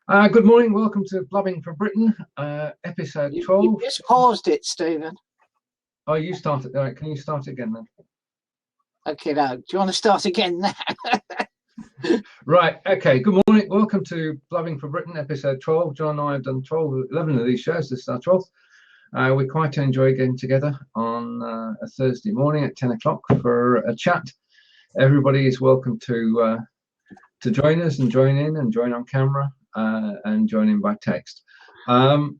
Good morning, welcome to Blabbing for Britain, episode 12. You just paused it, Stephen. Oh, you started. All right, can you start again then? Okay, now, do you want to start again now? Right, okay, good morning, welcome to Blabbing for Britain, episode 12. John and I have done 11 of these shows, this is our 12th. We quite enjoy getting together on a Thursday morning at 10 o'clock for a chat. Everybody is welcome to join us and join in and join on camera. And join in by text, and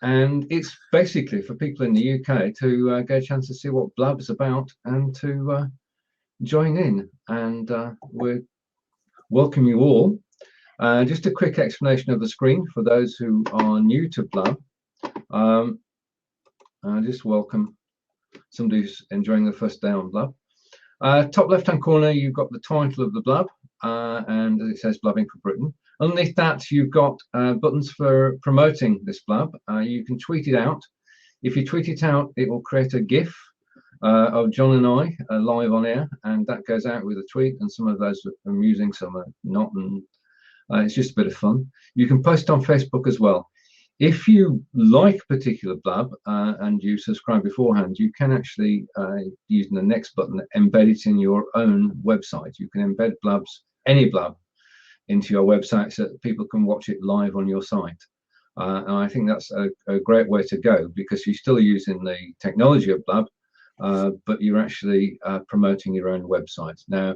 it's basically for people in the UK to get a chance to see what Blab's about and to join in, and we welcome you all. Just a quick explanation of the screen for those who are new to Blab. I just welcome somebody who's enjoying the first day on Blab. Top left hand corner you've got the title of the Blab, and it says Blabbing for Britain. Underneath that, you've got buttons for promoting this Blab. You can tweet it out. If you tweet it out, it will create a GIF of John and I live on air, and that goes out with a tweet, and some of those are amusing, some are not, and it's just a bit of fun. You can post on Facebook as well. If you like a particular Blab and you subscribe beforehand, you can actually, using the next button, embed it in your own website. You can embed Blabs, any Blab, into your website so that people can watch it live on your site. And I think that's a great way to go, because you're still using the technology of Blab, but you're actually promoting your own website. Now,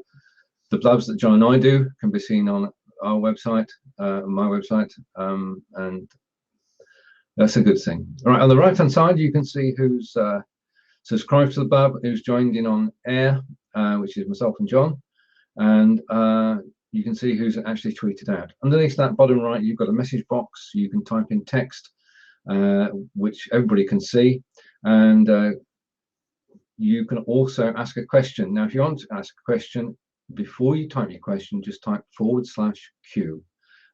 the Blabs that John and I do can be seen on our website, my website, and that's a good thing. All right, on the right-hand side, you can see who's subscribed to the Blab, who's joined in on air, which is myself and John, and you can see who's actually tweeted out. Underneath that bottom right, you've got a message box. You can type in text, which everybody can see, and you can also ask a question. Now, if you want to ask a question, before you type your question, just type /Q,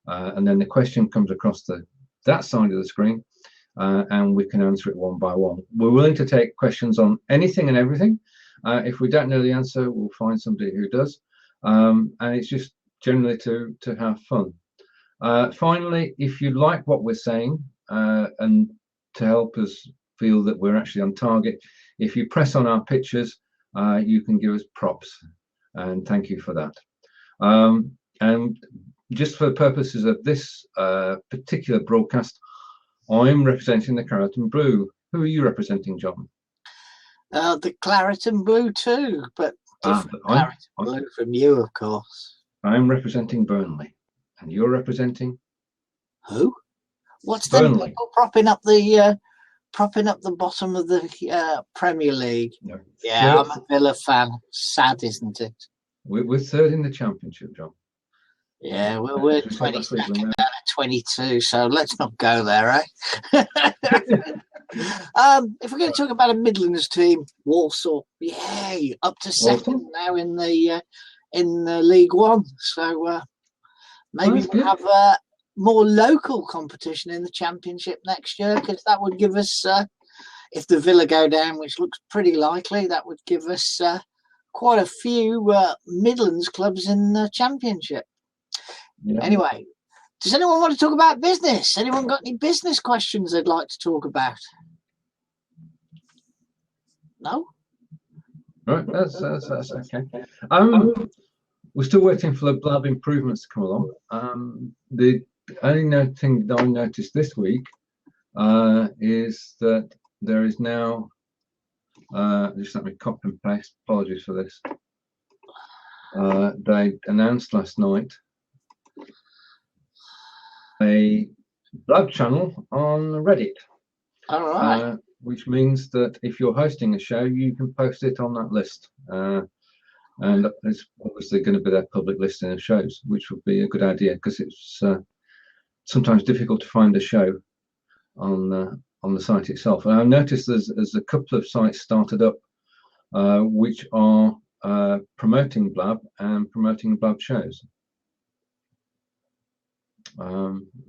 and then the question comes across that side of the screen, and we can answer it one by one. We're willing to take questions on anything and everything. If we don't know the answer, we'll find somebody who does, and it's just generally to have fun. Finally, if you like what we're saying, and to help us feel that we're actually on target, if you press on our pictures, you can give us props, and thank you for that. And just for the purposes of this particular broadcast, I'm representing the Claret and Blue. Who are you representing, John? The Claret and Blue too, but different Claret and Blue from you, of course. I'm representing Burnley, and you're representing who? What's Burnley? Them people propping up the bottom of the Premier League? No. Yeah, I'm a Villa fan. Sad, isn't it? We're third in the Championship, John. Yeah, we're 22nd out of 22, so let's not go there, eh? If we're going to talk about a Midlands team, Walsall, yay, up to second now in the League One. So maybe we'll have more local competition in the Championship next year, because that would give us, if the Villa go down, which looks pretty likely, that would give us quite a few Midlands clubs in the Championship. Yeah. Anyway, does anyone want to talk about business? Anyone got any business questions they'd like to talk about? No? Right, that's okay. We're still waiting for the Blab improvements to come along. The only thing that I noticed this week is that there is now, just let me copy and paste, apologies for this. They announced last night a Blab channel on Reddit. All right. Which means that if you're hosting a show, you can post it on that list. And it's obviously going to be their public listing of shows, which would be a good idea, because it's sometimes difficult to find a show on the site itself. And I've noticed there's a couple of sites started up which are promoting Blab and promoting Blab shows,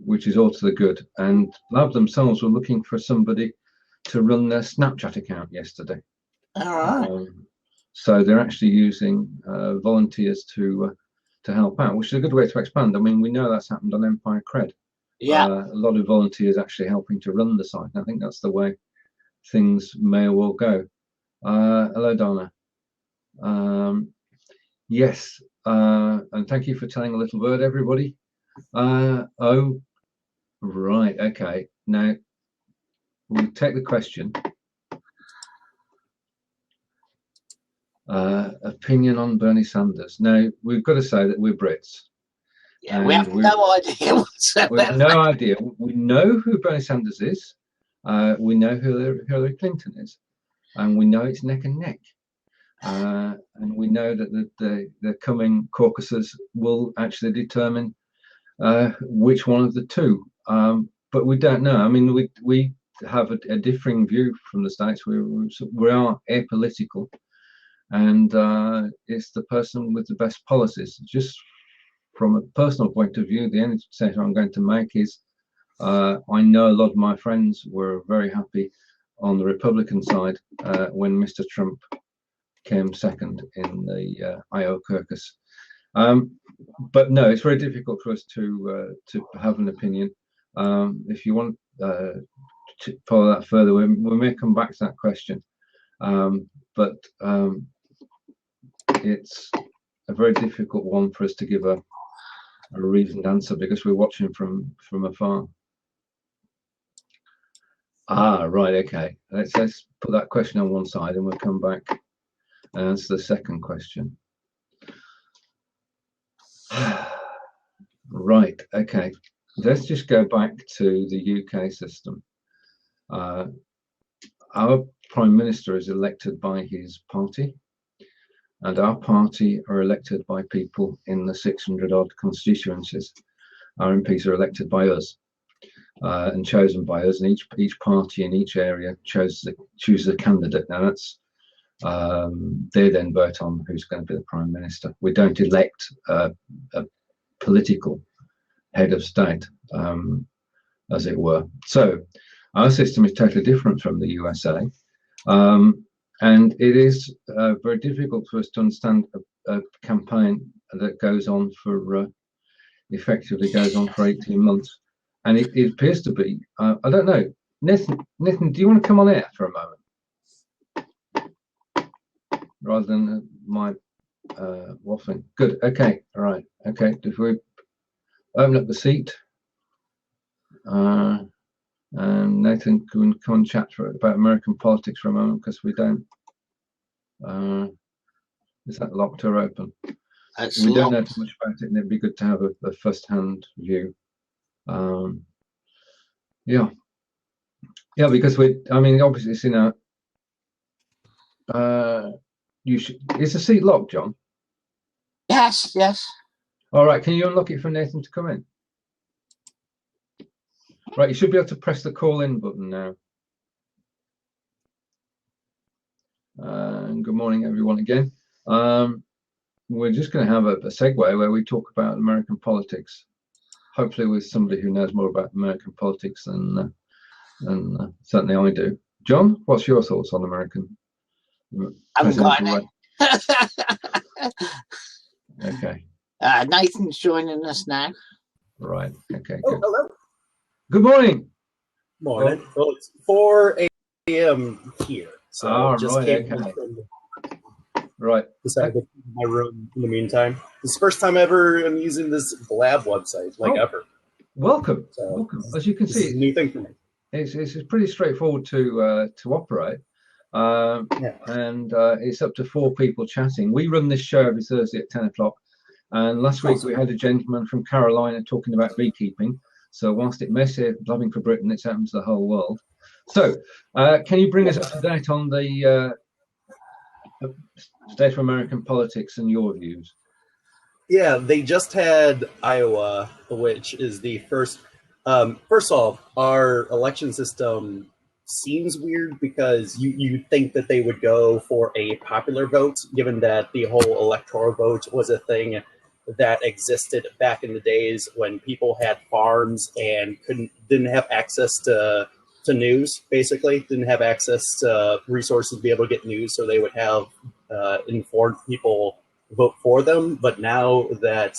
which is all to the good. And Blab themselves were looking for somebody to run their Snapchat account yesterday. All right. So they're actually using volunteers to to help out, which is a good way to expand. I mean, we know that's happened on Empire Cred. Yeah. A lot of volunteers actually helping to run the site. I think that's the way things may well go. Hello, Donna. Yes, and thank you for telling a little bird, everybody. Oh, right, okay. Now, we'll take the question. Opinion on Bernie Sanders. Now, we've got to say that we're Brits. Yeah, we have no idea whatsoever. We have no idea. We know who Bernie Sanders is. We know who Hillary Clinton is. And we know it's neck and neck. And we know that the coming caucuses will actually determine which one of the two. But we don't know. I mean, we have a differing view from the States. We are apolitical. And it's the person with the best policies. Just from a personal point of view, the only statement I'm going to make is I know a lot of my friends were very happy on the Republican side when Mr. Trump came second in the Iowa Caucus. But no, it's very difficult for us to have an opinion. If you want to follow that further, we may come back to that question. But it's a very difficult one for us to give a reasoned answer because we're watching from afar. Right, okay. Let's put that question on one side and we'll come back and answer the second question. Right, okay. Let's just go back to the UK system. Our Prime Minister is elected by his party, and our party are elected by people in the 600 odd constituencies. Our MPs are elected by us and chosen by us, and each party in each area chooses a candidate. Now that's they then vote on who's going to be the Prime Minister. We don't elect a political head of state, as it were. So our system is totally different from the USA. And it is very difficult for us to understand a campaign that goes on for, effectively goes on for 18 months. And it appears to be, I don't know, Nathyn, do you want to come on air for a moment? Rather than my waffling. Good, okay, all right, okay. If we open up the seat, and Nathyn can come and chat about American politics for a moment because we don't. Is that locked or open? We don't know too much about it, and it'd be good to have a first-hand view. Yeah, because I mean, obviously, it's in a. Is the seat locked, John? Yes, yes. All right, can you unlock it for Nathyn to come in? Right, you should be able to press the call in button now. Good morning, everyone, again. We're just going to have a segue where we talk about American politics, hopefully with somebody who knows more about American politics than certainly I do. John, what's your thoughts on American presidential? Okay. Nathyn's joining us now. Right. Okay. Oh, good. hello. Good morning. Morning. Well, it's 4 a.m. here, so just came okay. from decided to my room in the meantime. This is the first time ever I'm using this Blab website, ever. Welcome. So, welcome. As you can see, it's a new thing for me. It's pretty straightforward to operate. And it's up to 4 people chatting. We run this show every Thursday at 10 o'clock. And last week we had a gentleman from Carolina talking about beekeeping. So whilst it may say Blabbing for Britain, it's open to the whole world. So can you bring us up to date on the state of American politics and your views? Yeah, they just had Iowa, which is the first. First off, our election system seems weird because you think that they would go for a popular vote, given that the whole electoral vote was a thing that existed back in the days when people had farms and didn't have access to news, basically didn't have access to resources to be able to get news, so they would have informed people vote for them. But now that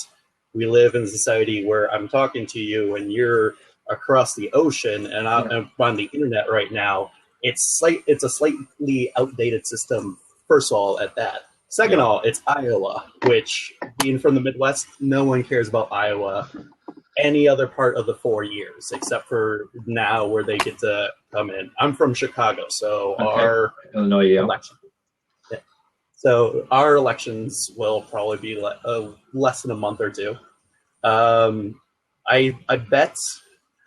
we live in a society where I'm talking to you and you're across the ocean and I'm on the internet right now, it's a slightly outdated system, first of all, at that. Second of all, it's Iowa, which, being from the Midwest, no one cares about Iowa any other part of the 4 years, except for now where they get to come in. I'm from Chicago, so our election. Yeah. So our elections will probably be less than a month or two. I bet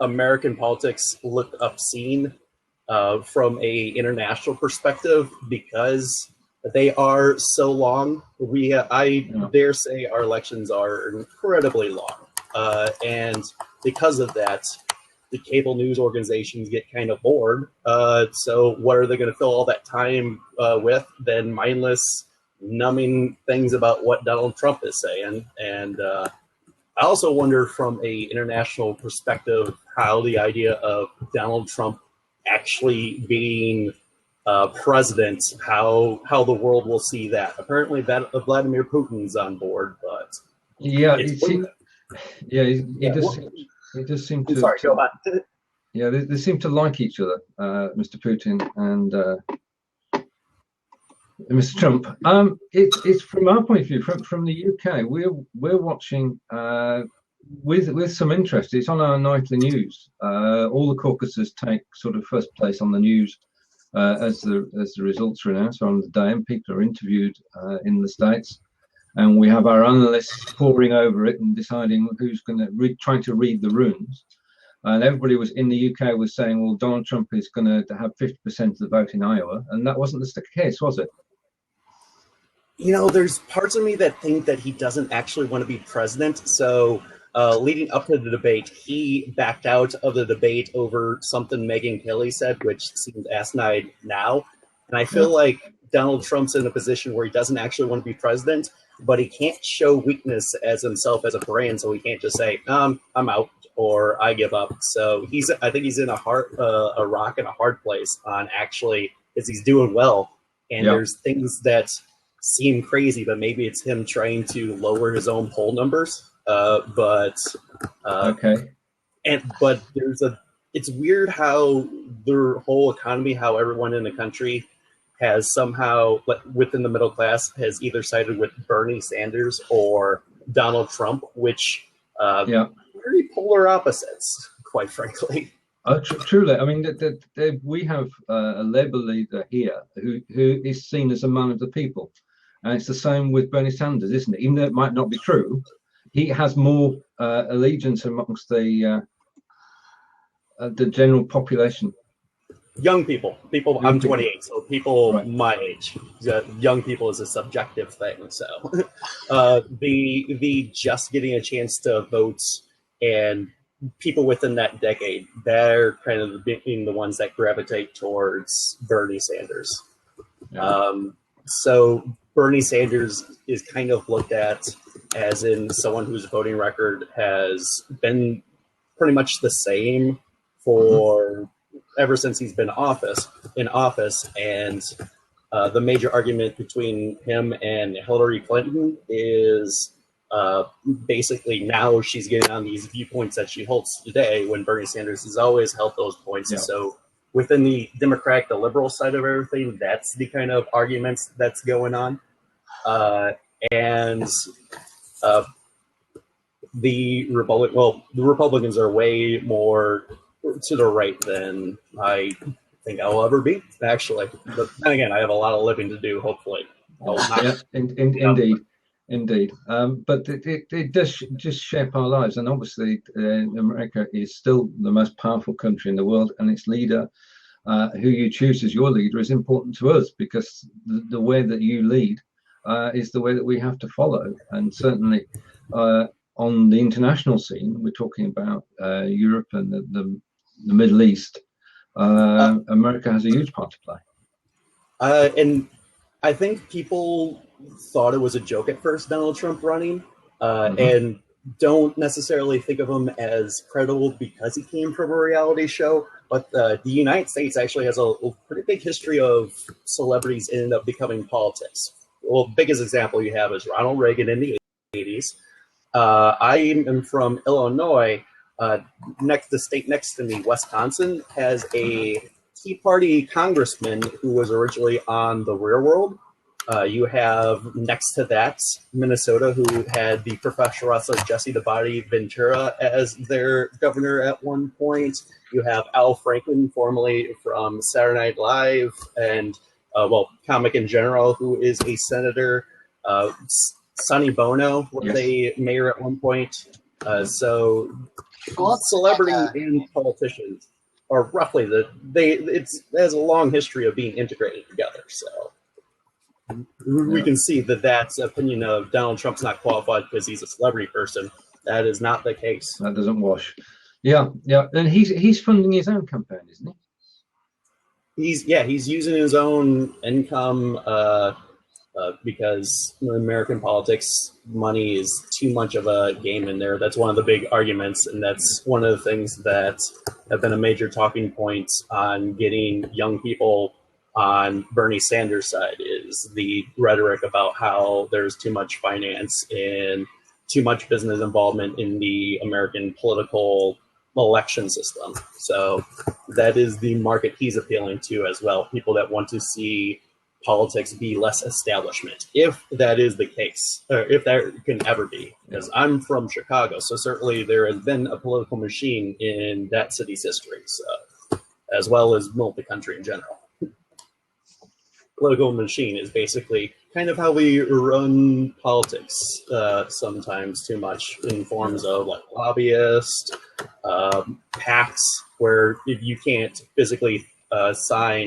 American politics look obscene from a international perspective because they are so long. I dare say our elections are incredibly long. And because of that, the cable news organizations get kind of bored. So what are they going to fill all that time with than mindless, numbing things about what Donald Trump is saying? And I also wonder from a international perspective how the idea of Donald Trump actually being president, how the world will see that. Apparently Vladimir Putin's on board, but he does seem to. Sorry, go on. Yeah, they seem to like each other, Mr. Putin and Mr. Trump. It's from our point of view, from the UK. We're watching with some interest. It's on our nightly news. All the caucuses take sort of first place on the news as the results are announced on the day, and people are interviewed in the States. And we have our analysts poring over it and deciding who's going to trying to read the rooms. And everybody was in the UK was saying, well, Donald Trump is going to have 50% of the vote in Iowa. And that wasn't the case, was it? You know, there's parts of me that think that he doesn't actually want to be president. So leading up to the debate, he backed out of the debate over something Megyn Kelly said, which seems asinine now. And I feel like Donald Trump's in a position where he doesn't actually want to be president, but he can't show weakness as himself as a brand, so he can't just say, I'm out or I give up. So I think he's in a rock and a hard place on actually, because he's doing well. And there's things that seem crazy, but maybe it's him trying to lower his own poll numbers. But it's weird how their whole economy, how everyone in the country has somehow, within the middle class, has either sided with Bernie Sanders or Donald Trump, which very polar opposites, quite frankly. Truly. I mean, we have a Labour leader here who is seen as a man of the people. And it's the same with Bernie Sanders, isn't it? Even though it might not be true, he has more allegiance amongst the general population. Young people. I'm 28, so people my age. Young people is a subjective thing. So the just getting a chance to vote and people within that decade, they're kind of being the ones that gravitate towards Bernie Sanders. So Bernie Sanders is kind of looked at as in someone whose voting record has been pretty much the same for ever since he's been in office. And the major argument between him and Hillary Clinton is basically now she's getting on these viewpoints that she holds today when Bernie Sanders has always held those points. So within the Democratic, the liberal side of everything, that's the kind of arguments that's going on. The Republicans are way more to the right than I think I'll ever be, actually. But then again, I have a lot of living to do, hopefully. Indeed. But it does just shape our lives. And obviously, America is still the most powerful country in the world, and its leader, who you choose as your leader, is important to us because the way that you lead is the way that we have to follow. And certainly on the international scene, we're talking about Europe and the Middle East. America has a huge part to play. And I think people thought it was a joke at first, Donald Trump running, and don't necessarily think of him as credible because he came from a reality show. But the United States actually has a pretty big history of celebrities ending up becoming politics. well, the biggest example you have is Ronald Reagan in the 80s. I am from Illinois. The state next to me, Wisconsin, has a Tea Party congressman who was originally on The Real World. You have next to that Minnesota, who had the professional wrestler Jesse the Body Ventura as their governor at one point. You have Al Franken, formerly from Saturday Night Live, and comic in general, who is a senator. Sonny Bono was a mayor at one point. So celebrity and politicians are roughly it has a long history of being integrated together. So we can see that's opinion of Donald Trump's not qualified because he's a celebrity person. That is not the case. That doesn't wash. Yeah. And he's funding his own campaign, isn't he? He's using his own income because in American politics, money is too much of a game in there. That's one of the big arguments, and that's one of the things that have been a major talking point on getting young people on Bernie Sanders' side, is the rhetoric about how there's too much finance and too much business involvement in the American political election system. So that is the market he's appealing to as well, people that want to see politics be less establishment, if that is the case, or if that can ever be. Because I'm from Chicago, so certainly there has been a political machine in that city's history, so, as well as the country in general. Political machine is basically kind of how we run politics, sometimes too much, in forms of like lobbyists, PACs, where if you can't physically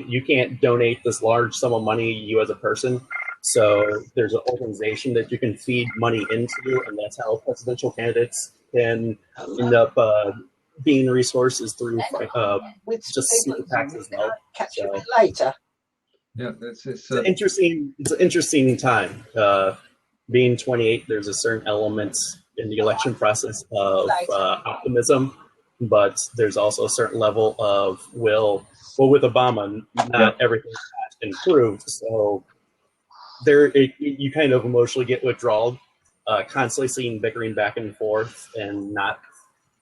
you can't donate this large sum of money, you as a person. So there's an organization that you can feed money into, and that's how presidential candidates can end up being resources through just super PACs as well. Catch you a bit later. Yeah, it's an interesting time. Being 28, there's a certain element in the election process of optimism, but there's also a certain level of will. Well, with Obama, not everything has been proved, so you kind of emotionally get withdrawal, constantly seeing bickering back and forth, and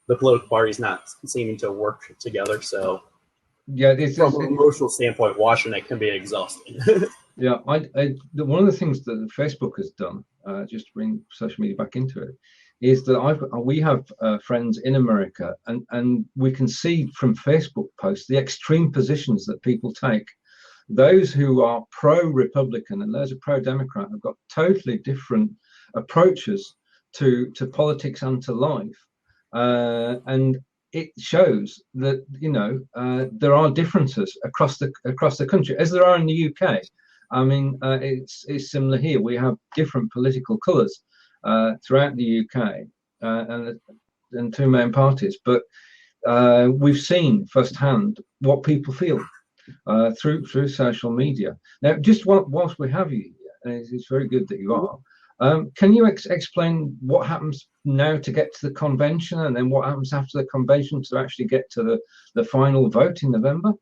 the political parties not seeming to work together. So, from an emotional standpoint, watching it can be exhausting. Yeah, one of the things that Facebook has done, just to bring social media back into it, is that we have friends in America, and we can see from Facebook posts the extreme positions that people take. Those who are pro-Republican and those who are pro-Democrat have got totally different approaches to politics and to life, and it shows that there are differences across the country, as there are in the UK. I mean, it's similar here. We have different political colours throughout the UK and two main parties, but we've seen firsthand what people feel through social media. Now, just whilst we have you here, and it's very good that you are, can you explain what happens now to get to the convention, and then what happens after the convention to actually get to the final vote in November?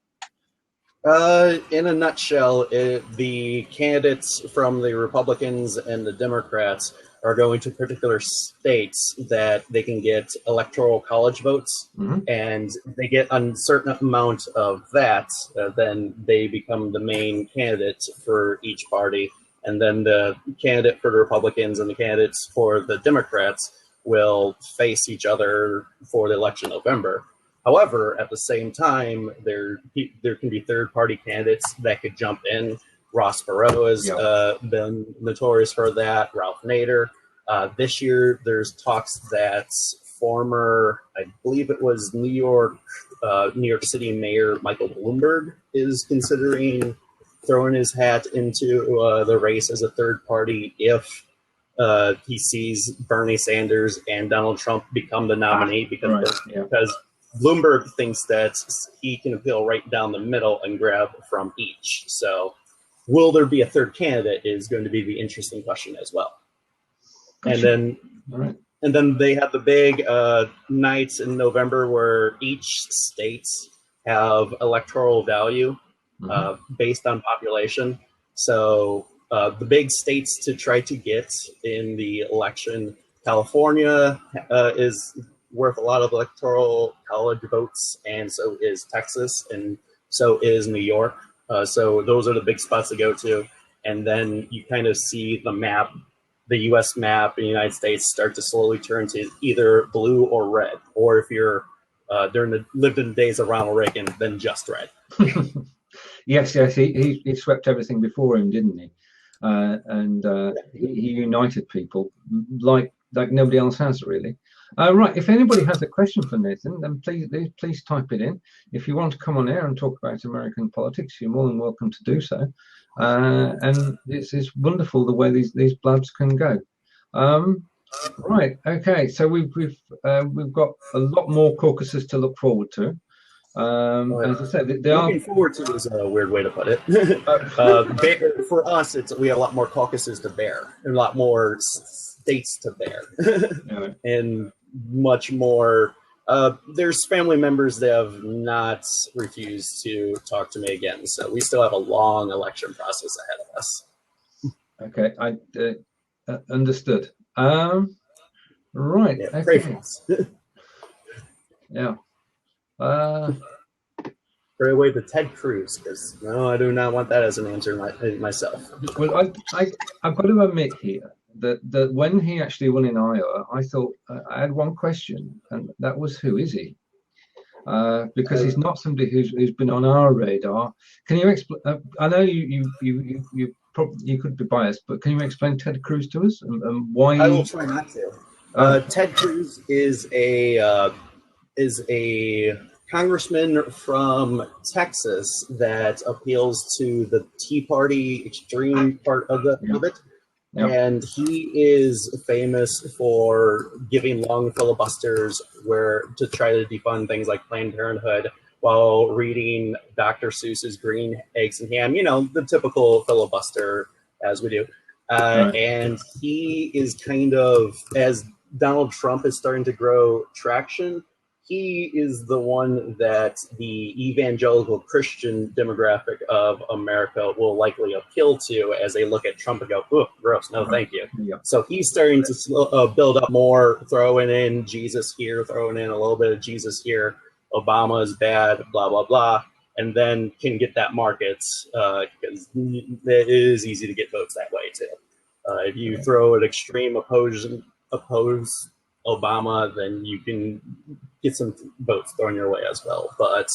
In a nutshell, the candidates from the Republicans and the Democrats are going to particular states that they can get electoral college votes, and they get a certain amount of that, then they become the main candidate for each party. And then the candidate for the Republicans and the candidates for the Democrats will face each other for the election in November. However, at the same time, there can be third-party candidates that could jump in. Ross Perot has been notorious for that. Ralph Nader. This year, there's talks that former, I believe it was New York City Mayor Michael Bloomberg is considering throwing his hat into the race as a third party if he sees Bernie Sanders and Donald Trump become the nominee, because Bloomberg thinks that he can appeal right down the middle and grab from each. So will there be a third candidate is going to be the interesting question as well. And then they have the big nights in November where each state have electoral value based on population. So the big states to try to get in the election. California is worth a lot of electoral college votes, and so is Texas, and so is New York. So those are the big spots to go to. And then you kind of see the map, the U.S. map in the United States start to slowly turn to either blue or red, or if you're lived in the days of Ronald Reagan, then just red. Yes, he swept everything before him, didn't he? He united people like nobody else has, really. Right, if anybody has a question for Nathyn, then please type it in. If you want to come on air and talk about American politics, you're more than welcome to do so. And it's wonderful the way these blabs can go. Right, okay, so we've got a lot more caucuses to look forward to. As I said, looking forward to is a weird way to put it. For us, we have a lot more caucuses to bear, and a lot more states to bear, and much more. There's family members that have not refused to talk to me again, so we still have a long election process ahead of us. Okay, I understood. Right. Yeah, okay. pray for us. Yeah. Pray away to Ted Cruz, because no, I do not want that as an answer myself. Well, I've got to admit here that when he actually won in Iowa, I thought I had one question, and that was, who is he? Because he's not somebody who's been on our radar. Can you explain? I know you probably could be biased, but can you explain Ted Cruz to us and why? I will try not to. Ted Cruz is a congressman from Texas that appeals to the Tea Party extreme part of it. Yep. And he is famous for giving long filibusters to try to defund things like Planned Parenthood while reading Dr. Seuss's Green Eggs and Ham, the typical filibuster as we do. Right. And he is kind of, as Donald Trump is starting to grow traction, he is the one that the evangelical Christian demographic of America will likely appeal to as they look at Trump and go, "Ooh, gross, no thank you." Yeah. So he's starting to build up more, throwing in Jesus here, throwing in a little bit of Jesus here. Obama is bad, blah, blah, blah. And then can get that market because it is easy to get votes that way, too. If you throw an extreme oppose Obama, then you can get some votes thrown your way as well. But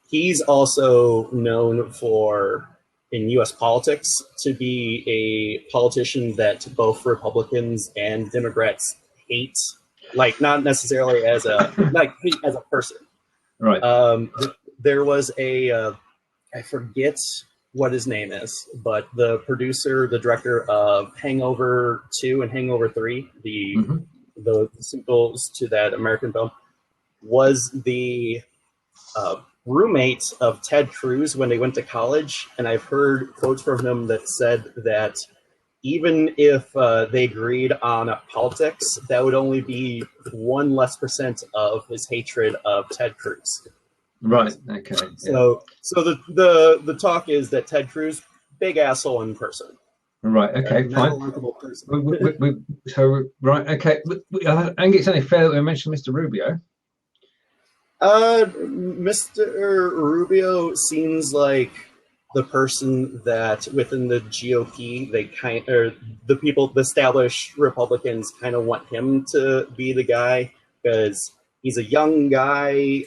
he's also known for, in U.S. politics, to be a politician that both Republicans and Democrats hate, like not necessarily as a hate as a person. Right. There was I forget what his name is, but the producer, the director of Hangover 2 and Hangover 3, the sequels to that American film, was the roommate of Ted Cruz when they went to college. And I've heard quotes from him that said that even if they agreed on politics, that would only be 1% less of his hatred of Ted Cruz. Right. Okay. So the talk is that Ted Cruz, big asshole in person. Right. Okay. Fine. Right. Okay. I think it's only fair that we mention Mr. Rubio. Mr. Rubio seems like the person that within the GOP, the established Republicans kind of want him to be the guy because he's a young guy.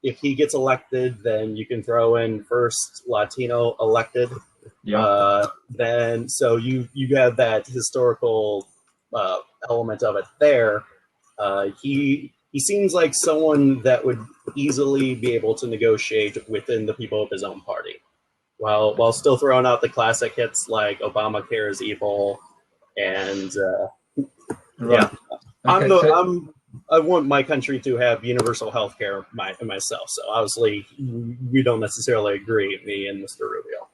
If he gets elected, then you can throw in first Latino elected. Yeah. Then so you have that historical element of it there. He seems like someone that would easily be able to negotiate within the people of his own party, while still throwing out the classic hits like Obamacare is evil, and right. Yeah, I want my country to have universal health care myself. So obviously, we don't necessarily agree, me and Mr. Rubio.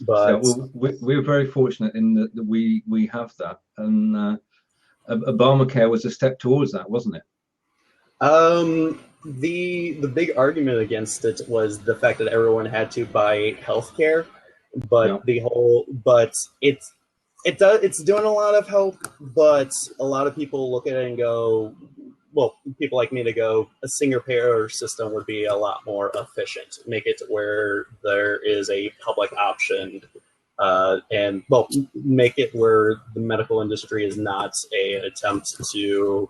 But we're very fortunate in that we have that, and Obamacare was a step towards that, wasn't it? The big argument against it was the fact that everyone had to buy health care. But it's doing a lot of help, but a lot of people look at it and go, well, people like me to go, a single payer system would be a lot more efficient. Make it where there is a public option, and make it where the medical industry is not an attempt to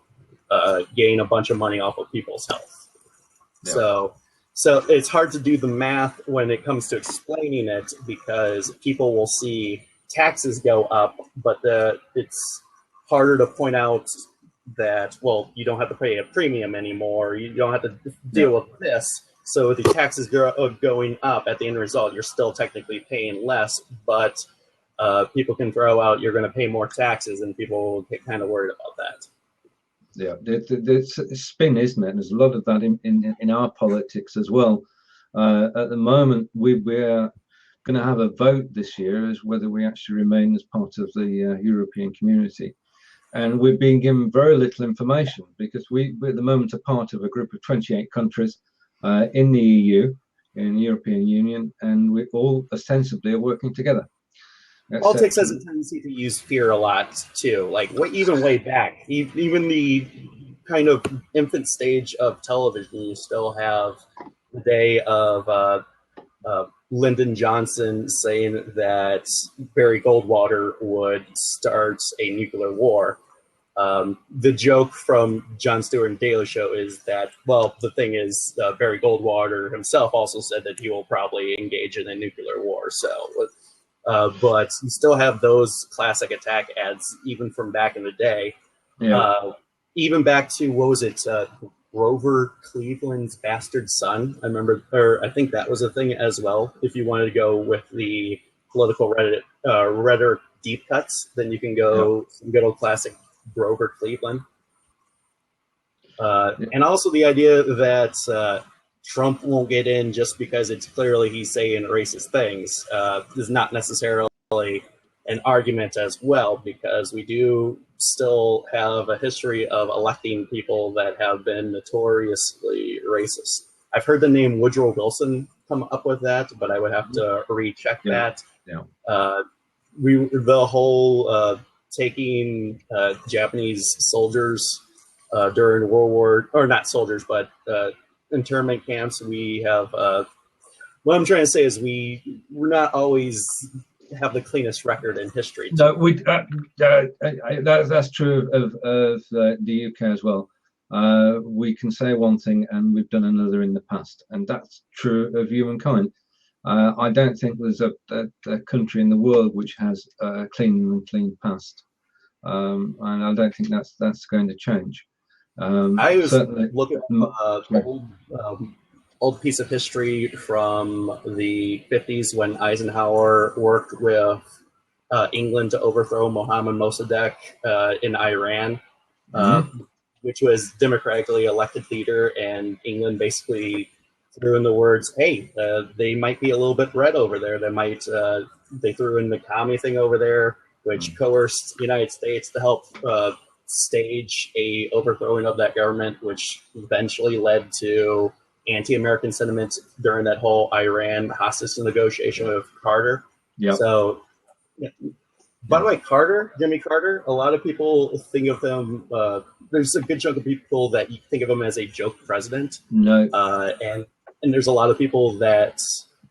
gain a bunch of money off of people's health. Yeah. So it's hard to do the math when it comes to explaining it, because people will see taxes go up, but it's harder to point out that, well, you don't have to pay a premium anymore. You don't have to deal with this. So the taxes going up, at the end result, you're still technically paying less, but people can throw out, you're going to pay more taxes, and people will get kind of worried about that. Yeah, it's a spin, isn't it? There's a lot of that in our politics as well. At the moment, we're going to have a vote this year as whether we actually remain as part of the European community. And we've been given very little information, because we at the moment are part of a group of 28 countries in the EU, in the European Union, and we all ostensibly are working together. Politics has a tendency to use fear a lot too. Like even way back, even the kind of infant stage of television, you still have the day of Lyndon Johnson saying that Barry Goldwater would start a nuclear war. The joke from Jon Stewart and Daily Show is that, well, the thing is, Barry Goldwater himself also said that he will probably engage in a nuclear war. So, but you still have those classic attack ads, even from back in the day. Yeah. Even back to, what was it? Grover Cleveland's Bastard Son. I remember, or I think that was a thing as well. If you wanted to go with the political rhetoric deep cuts, then you can go some good old classic Grover Cleveland. And also the idea that Trump won't get in just because it's clearly he's saying racist things is not necessarily an argument as well, because we do still have a history of electing people that have been notoriously racist. I've heard the name Woodrow Wilson come up with that, but I would have to recheck that. Yeah. The whole taking Japanese soldiers during World War, or not soldiers, but internment camps. We have, what I'm trying to say is we're not always have the cleanest record in history. No, that's true of the UK as well. We can say one thing and we've done another in the past, and that's true of humankind. I don't think there's a country in the world which has a clean past, and I don't think that's going to change. I was looking at old piece of history from the 50s when Eisenhower worked with England to overthrow Mohammad Mossadegh in Iran, which was democratically elected leader, and England basically threw in the words, hey, they might be a little bit red over there. They threw in the commie thing over there, which coerced the United States to help stage a overthrowing of that government, which eventually led to anti-American sentiment during that whole Iran hostage negotiation with Carter. Yeah. So, by the way, Jimmy Carter, a lot of people think of him. There's a good chunk of people that you think of him as a joke president. No. And there's a lot of people that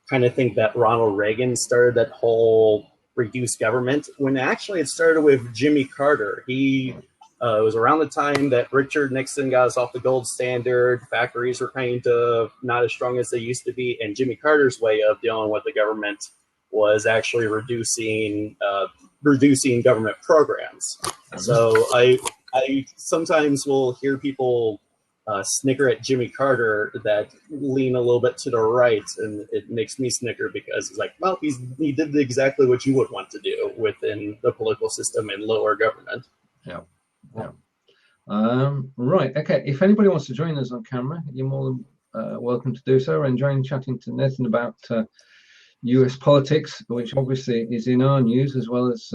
kind of think that Ronald Reagan started that whole reduced government, when actually it started with Jimmy Carter. It was around the time that Richard Nixon got us off the gold standard. Factories were kind of not as strong as they used to be. And Jimmy Carter's way of dealing with the government was actually reducing government programs. So I sometimes will hear people snicker at Jimmy Carter that lean a little bit to the right, and it makes me snicker, because it's like, well, he did exactly what you would want to do within the political system and lower government. Yeah. Yeah. Right. Okay. If anybody wants to join us on camera, you're more than welcome to do so. We're enjoying chatting to Nathyn about US politics, which obviously is in our news, as well as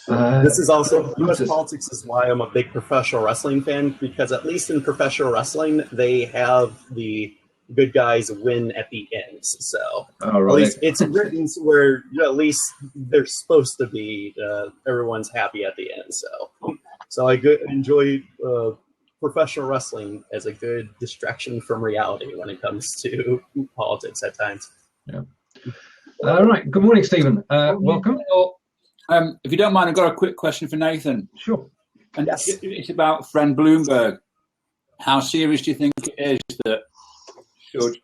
this is also US politics is why I'm a big professional wrestling fan, because at least in professional wrestling they have the good guys win at the end. So right. At least it's written where at least they're supposed to be. Everyone's happy at the end. So I enjoy professional wrestling as a good distraction from reality when it comes to politics at times. Yeah. All right. Good morning, Stephen. Welcome. If you don't mind, I've got a quick question for Nathyn. Sure. And it's about friend Bloomberg. How serious do you think it is that should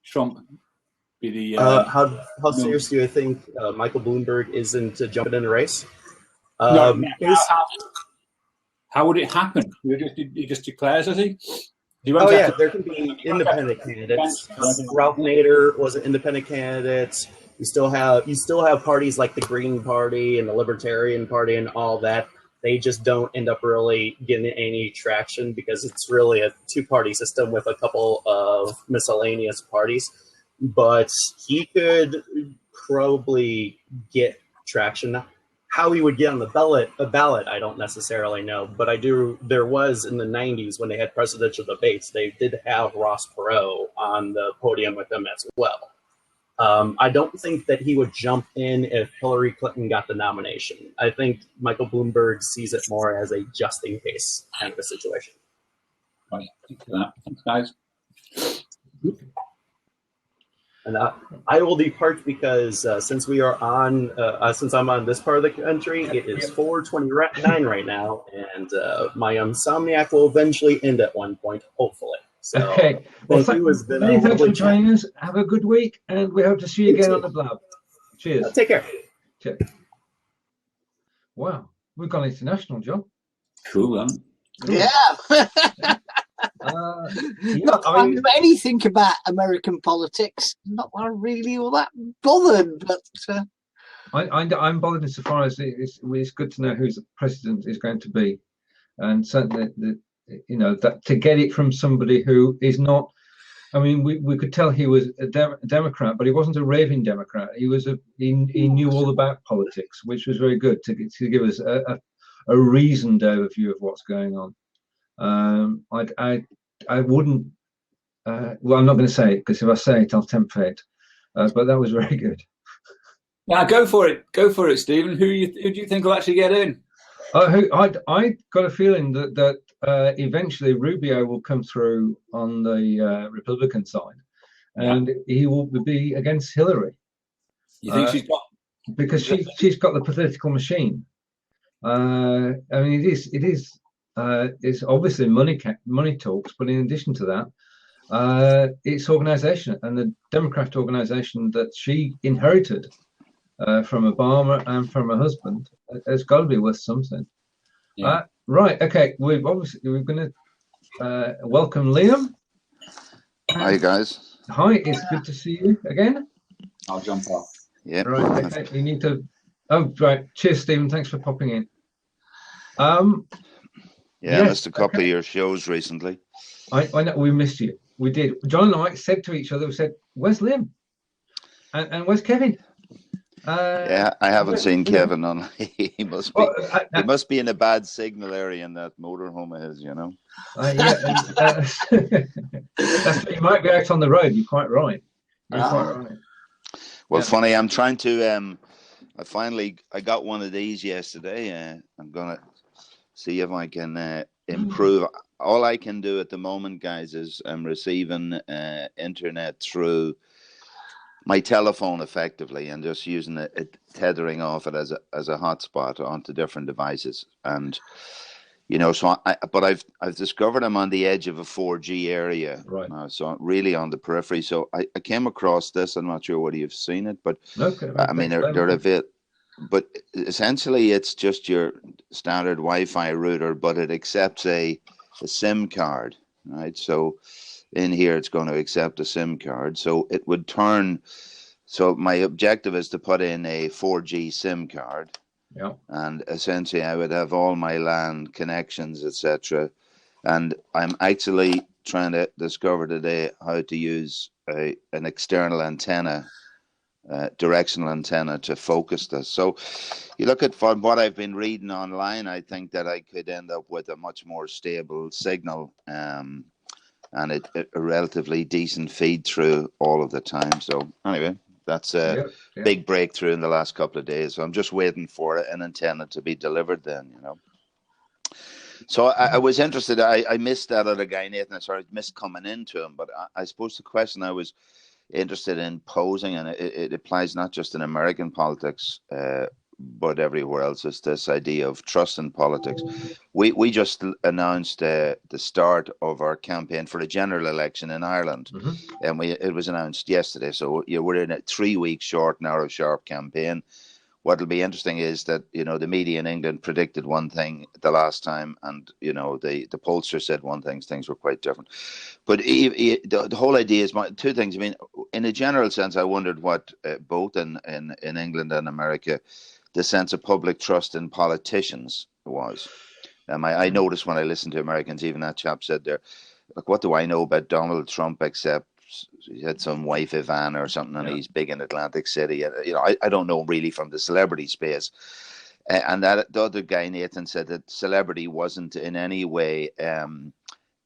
Trump be the... how serious do you think Michael Bloomberg isn't jumping in a race? How would it happen? He just declares, does he? There can be independent candidates. Ralph Nader was an independent candidate. You still have parties like the Green Party and the Libertarian Party and all that. They just don't end up really getting any traction because it's really a two-party system with a couple of miscellaneous parties. But he could probably get traction. How he would get on the ballot, I don't necessarily know. But there was in the 90s when they had presidential debates, they did have Ross Perot on the podium with them as well. I don't think that he would jump in if Hillary Clinton got the nomination. I think Michael Bloomberg sees it more as a just in case kind of a situation. Right. Thanks for that. Thanks, guys. And I will depart because since I'm on this part of the country, it is 4:29 right now, and my insomniac will eventually end at one point, hopefully. So, okay. Well, thanks for joining us. Have a good week, and we hope to see you again on the Blab. Cheers. Take care. Cheers. Wow, we've gone international, John. Cool, Yeah. Not I know anything about American politics. Not really all that bothered, but I'm bothered insofar as it's good to know who the president is going to be, and certainly that to get it from somebody who is not. I mean, we could tell he was a Democrat, but he wasn't a raving Democrat. He knew all about politics, which was very good to give us a reasoned overview of what's going on. I wouldn't. Well, I'm not going to say it because if I say it, I'll tempt fate. But that was very good. Now go for it. Go for it, Stephen. Who do you think will actually get in? I got a feeling that eventually Rubio will come through on the Republican side, and he will be against Hillary. You think she's got? Because she's got the political machine. I mean, it is. It's obviously money talks, but in addition to that, it's organisation, and the Democrat organisation that she inherited from Obama and from her husband has got to be worth something. Yeah. Right. Okay. We're going to welcome Liam. Hi guys. Hi. It's good to see you again. I'll jump off. Yeah. Right. Okay. You need to. Oh, right. Cheers, Stephen. Thanks for popping in. Yeah, I missed a couple of your shows recently. I know we missed you. We did. John and I said to each other, we said, "Where's Liam? And where's Kevin?" Yeah, I haven't seen Kevin on. He must be. He must be in a bad signal area in that motorhome of his, you know. You might be out on the road. You're quite right. Well, funny. I'm trying to. I got one of these yesterday. I'm gonna see if I can improve. All I can do at the moment, guys, is I'm receiving internet through my telephone effectively, and just using it, tethering off it as a hotspot onto different devices. And so I've discovered I'm on the edge of a 4G area, right? So really on the periphery. So I came across this. I'm not sure whether you've seen it, but I mean they're a bit. But essentially, it's just your standard Wi-Fi router, but it accepts a SIM card, right? So in here, it's going to accept a SIM card. So it would turn. So my objective is to put in a 4G SIM card. Yeah. And essentially, I would have all my LAN connections, etc. And I'm actually trying to discover today how to use an external antenna. Directional antenna to focus this. So you look at from what I've been reading online, I think that I could end up with a much more stable signal and a relatively decent feed through all of the time. So anyway, that's a big breakthrough in the last couple of days. So I'm just waiting for it and intending to be delivered then, you know. So I was interested. I missed that other guy, Nathyn. I missed coming into him. But I suppose the question I was interested in posing, and it applies not just in American politics, but everywhere else, is this idea of trust in politics. We just announced the start of our campaign for a general election in Ireland, and it was announced yesterday. So we're in a 3-week short, narrow, sharp campaign. What'll be interesting is that, you know, the media in England predicted one thing the last time, and, you know, the pollster said one thing. Things were quite different. But the whole idea is two things. I mean, in a general sense, I wondered what both in England and America, the sense of public trust in politicians was. I noticed when I listened to Americans, even that chap said there, like, what do I know about Donald Trump except he had some wife Ileane or something, and he's big in Atlantic City. You know, I don't know really from the celebrity space. And that the other guy, Nathyn, said that celebrity wasn't in any way an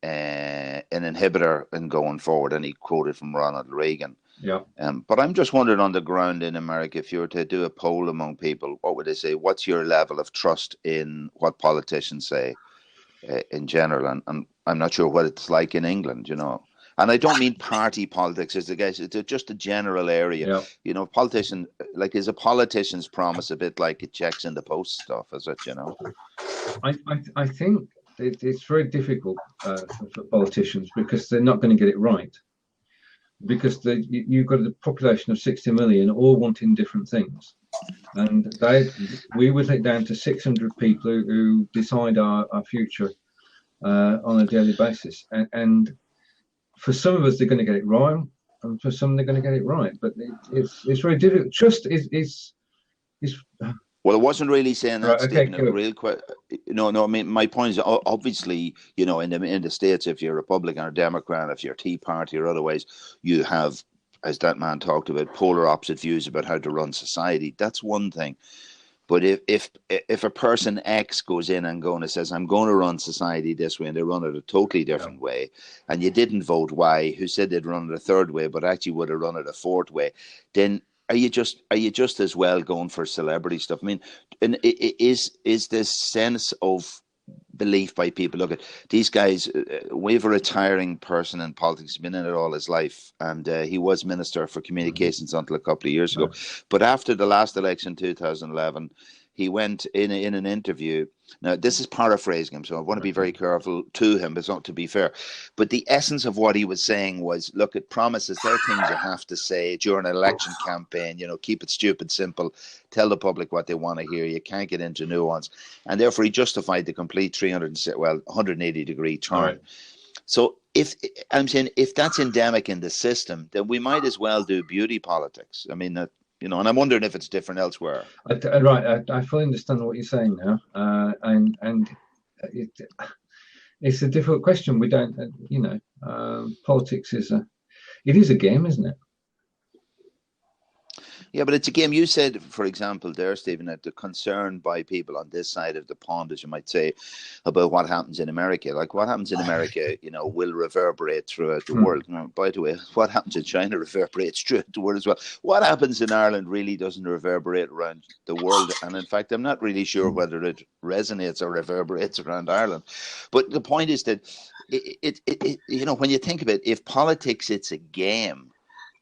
inhibitor in going forward, and he quoted from Ronald Reagan. Yeah. But I'm just wondering, on the ground in America, if you were to do a poll among people, what would they say? What's your level of trust in what politicians say in general? And I'm not sure what it's like in England, you know. And I don't mean party politics, as the guys. It's just a general area. Yeah. You know, politician, like, is a politician's promise a bit like a checks in the post stuff? Is it? You know, I think it's very difficult for politicians, because they're not going to get it right. Because you've got a population of 60 million, all wanting different things, and we whittle it down to 600 people who decide our future on a daily basis, and for some of us, they're going to get it wrong, and for some, they're going to get it right. But it's very difficult. Trust is. Well, I wasn't really saying that, right, Stephen. okay, Real quick. No. I mean, my point is, obviously, you know, in the States, if you're Republican or Democrat, if you're Tea Party or otherwise, you have, as that man talked about, polar opposite views about how to run society. That's one thing. But if a person X goes in and says, I'm going to run society this way, and they run it a totally different way, and you didn't vote Y, who said they'd run it a third way, but actually would have run it a fourth way, then are you just as well going for celebrity stuff? I mean, and is this sense of belief by people, look at these guys, we have a retiring person in politics, he's been in it all his life, and he was Minister for Communications until a couple of years ago. But after the last election, 2011, he went in an interview. Now, this is paraphrasing him, so I want to be very careful to him, but it's not to be fair. But the essence of what he was saying was, look, at promises, there are things you have to say during an election campaign, you know, keep it stupid simple, tell the public what they want to hear, you can't get into nuance. And therefore, he justified the complete 180-degree turn. Right. So I'm saying, if that's endemic in the system, then we might as well do beauty politics. I mean, you know, and I'm wondering if it's different elsewhere. I fully understand what you're saying now, and it's a difficult question. We don't, you know, politics is a game, isn't it? Yeah, but it's a game. You said, for example, there, Stephen, that the concern by people on this side of the pond, as you might say, about what happens in America. Like, what happens in America, you know, will reverberate throughout the world. Now, by the way, what happens in China reverberates throughout the world as well. What happens in Ireland really doesn't reverberate around the world. And in fact, I'm not really sure whether it resonates or reverberates around Ireland. But the point is that, it you know, when you think of it, if politics, it's a game,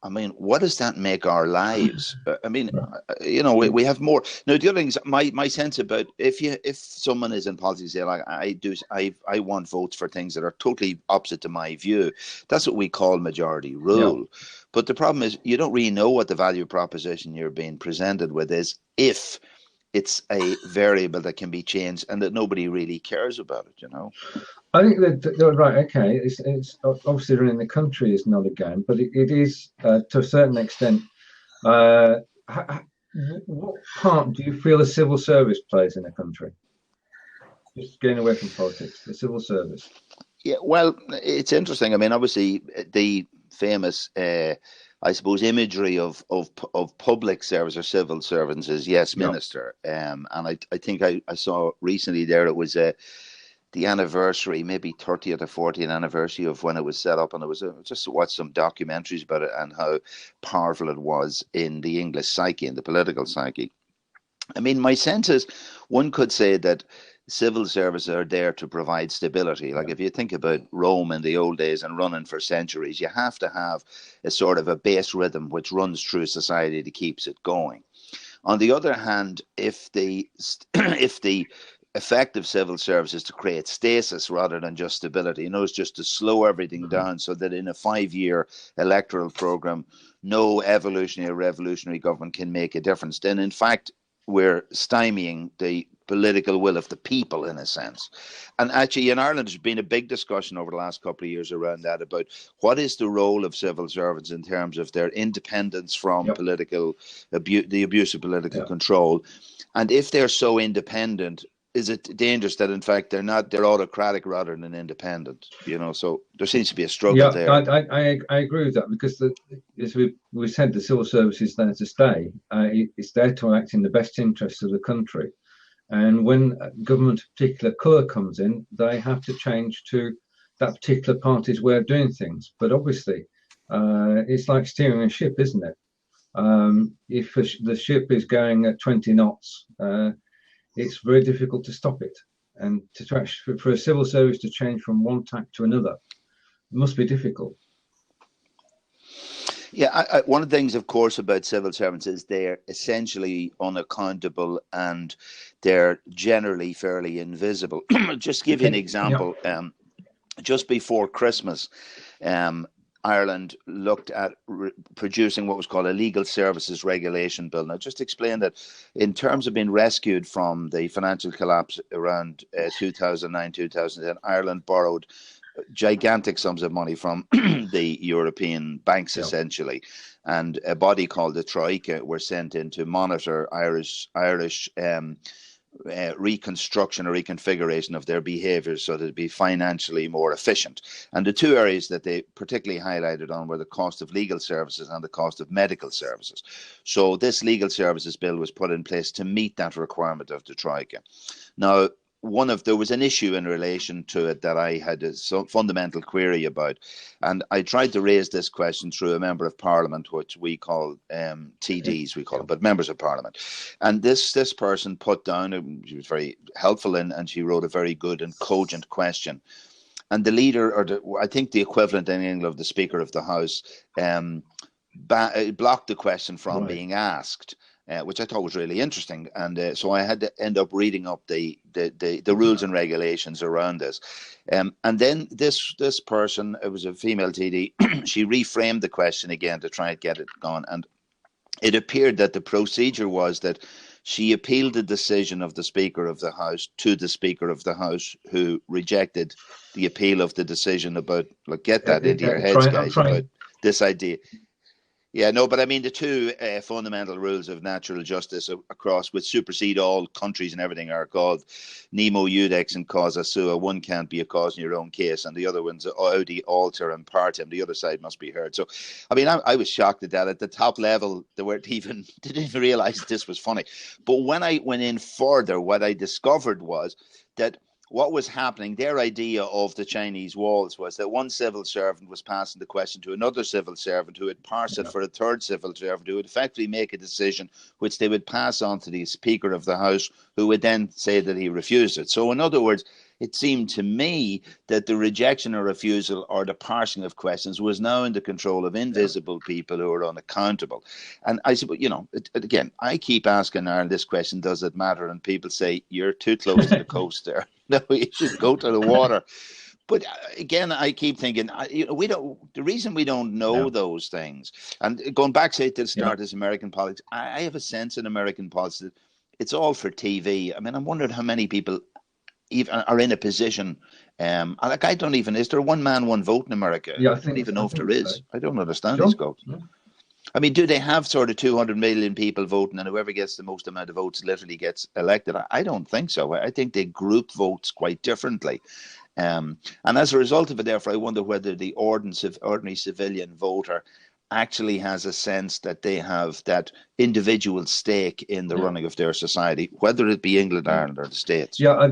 I mean, what does that make our lives? I mean, you know, we have more. Now, the other thing is, my sense about, if someone is in politics, say, like, I want votes for things that are totally opposite to my view. That's what we call majority rule. Yeah. But the problem is, you don't really know what the value proposition you're being presented with is, if it's a variable that can be changed and that nobody really cares about it, you know. I think that right. Okay, it's obviously running the country is not a game, but it is to a certain extent. What part do you feel the civil service plays in a country? Just getting away from politics, the civil service. Yeah, well, it's interesting. I mean, obviously, the famous, I suppose, imagery of public service or civil servants is yes, minister. And I think I saw recently there, it was the anniversary, maybe 30th or 40th anniversary of when it was set up, and it was just to watch some documentaries about it and how powerful it was in the English psyche, in the political psyche. I mean, my sense is one could say that civil services are there to provide stability. Like if you think about Rome in the old days and running for centuries, you have to have a sort of a base rhythm which runs through society that keeps it going. On the other hand, if the effective civil services to create stasis rather than just stability, it's just to slow everything down so that in a 5-year electoral program, no evolutionary or revolutionary government can make a difference. Then, in fact, we're stymieing the political will of the people in a sense. And actually in Ireland there's been a big discussion over the last couple of years around that, about what is the role of civil servants in terms of their independence from political the abuse of political control, and if they're so independent, is it dangerous that in fact they're autocratic rather than independent? So there seems to be a struggle there. I agree with that, because as we said, the civil service is there to stay. It's there to act in the best interests of the country. And when government of particular colour comes in, they have to change to that particular party's way of doing things. But obviously, it's like steering a ship, isn't it? If the ship is going at 20 knots, it's very difficult to stop it. And for a civil service to change from one tack to another, it must be difficult. Yeah, one of the things, of course, about civil servants is they're essentially unaccountable and they're generally fairly invisible. Just give you an example. Just before Christmas, Ireland looked at producing what was called a legal services regulation bill. Now, just explain that in terms of being rescued from the financial collapse around 2009, 2010, Ireland borrowed gigantic sums of money from the European banks, essentially, and a body called the Troika were sent in to monitor Irish reconstruction or reconfiguration of their behaviours so that it'd be financially more efficient. And the two areas that they particularly highlighted on were the cost of legal services and the cost of medical services. So this legal services bill was put in place to meet that requirement of the Troika. Now, there was an issue in relation to it that I had a fundamental query about, and I tried to raise this question through a member of Parliament, which we call TDs, we call them, but members of Parliament. And this person put down, she was very helpful and she wrote a very good and cogent question. And the leader, or I think the equivalent in England of the Speaker of the House, blocked the question from being asked. Which I thought was really interesting, and so I had to end up reading up the rules and regulations around this, and then this person, it was a female TD, she reframed the question again to try and get it gone, and it appeared that the procedure was that she appealed the decision of the Speaker of the House to the Speaker of the House, who rejected the appeal of the decision about, get that into your heads, guys, about this idea. Yeah, no, but I mean the two fundamental rules of natural justice across, which supersede all countries and everything, are called nemo iudex and causa sua. One can't be a cause in your own case, and the other one's audi alter and partem. The other side must be heard. So, I mean, I was shocked at that. At the top level, they didn't even realize this was funny. But when I went in further, what I discovered was that what was happening, their idea of the Chinese walls was that one civil servant was passing the question to another civil servant who would parse it for a third civil servant who would effectively make a decision which they would pass on to the Speaker of the House, who would then say that he refused it. So in other words, it seemed to me that the rejection or refusal or the parsing of questions was now in the control of invisible people who are unaccountable. And I said, again, I keep asking Aaron this question, does it matter? And people say, you're too close to the coast there. No, you should go to the water. But again, I keep thinking, the reason we don't know those things, and going back, say, to the start of American politics, I have a sense in American politics that it's all for TV. I mean, I'm wondering how many people even are in a position, I don't even, is there one man, one vote in America? Yeah, I don't even know if there is. I don't understand these votes. Yeah. I mean, do they have sort of 200 million people voting and whoever gets the most amount of votes literally gets elected? I don't think so. I think they group votes quite differently. And as a result of it, therefore, I wonder whether the ordinary civilian voter actually has a sense that they have that individual stake in the running of their society, whether it be England, Ireland, or the States. Yeah,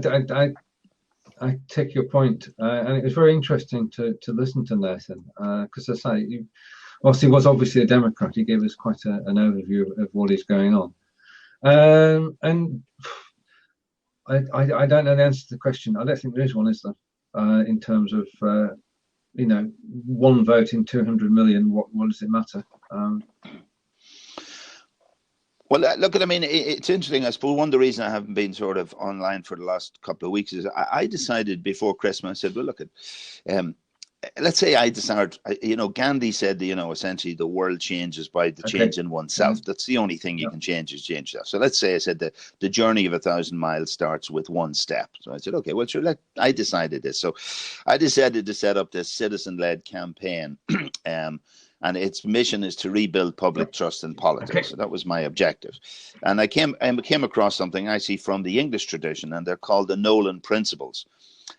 I take your point, and it was very interesting to listen to Nathyn, because I say, whilst he was obviously a Democrat, he gave us quite an overview of what is going on. And I don't know the answer to the question. I don't think there is one, is there? In terms of one vote in 200 million, what does it matter? Well, look, I mean, it's interesting. I suppose one of the reasons I haven't been sort of online for the last couple of weeks is I decided before Christmas, I said, well, look, let's say I decided, Gandhi said, essentially the world changes by the change in oneself. Mm-hmm. That's the only thing you can change is change yourself. So let's say I said that the journey of 1,000 miles starts with one step. So I said, okay, well, sure, I decided this. So I decided to set up this citizen-led campaign. And its mission is to rebuild public trust in politics. Okay. So that was my objective. And I came across something I see from the English tradition, and they're called the Nolan Principles.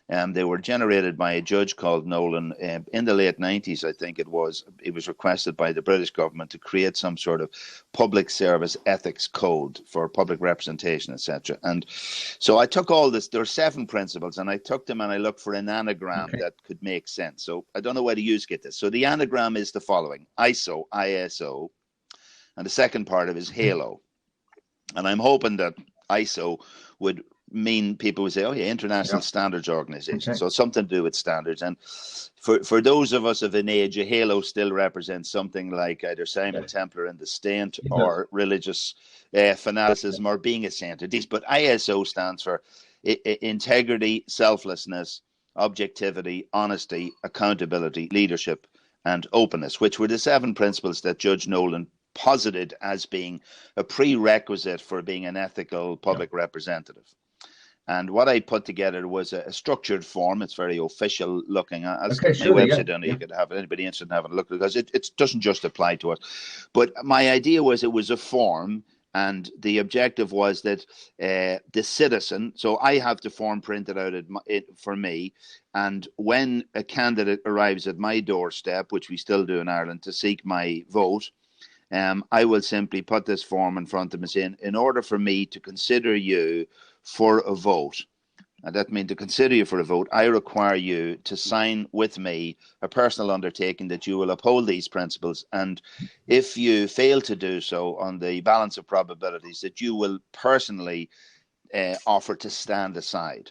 They were generated by a judge called Nolan in the late 90s, I think it was. It was requested by the British government to create some sort of public service ethics code for public representation, etc. And so I took all this, there are 7 principles, and I took them and I looked for an anagram that could make sense. So I don't know whether you get this. So the anagram is the following: ISO, ISO, and the second part of it is HALO. And I'm hoping that ISO would mean people would say, oh yeah, International Standards Organization. Okay. So something to do with standards. And for those of us of an age, a halo still represents something like either Simon Templar and the State or religious fanaticism or being a saint. But ISO stands for integrity, selflessness, objectivity, honesty, accountability, leadership, and openness, which were the 7 principles that Judge Nolan posited as being a prerequisite for being an ethical public representative. And what I put together was a structured form. It's very official looking. I'll stick my website on it. You could have anybody interested in having a look, because it doesn't just apply to us. But my idea was it was a form, and the objective was that the citizen, so I have the form printed out for me, and when a candidate arrives at my doorstep, which we still do in Ireland, to seek my vote, I will simply put this form in front of them saying, in order for me to consider you for a vote, and that means to consider you for a vote, I require you to sign with me a personal undertaking that you will uphold these principles, and if you fail to do so, on the balance of probabilities, that you will personally offer to stand aside.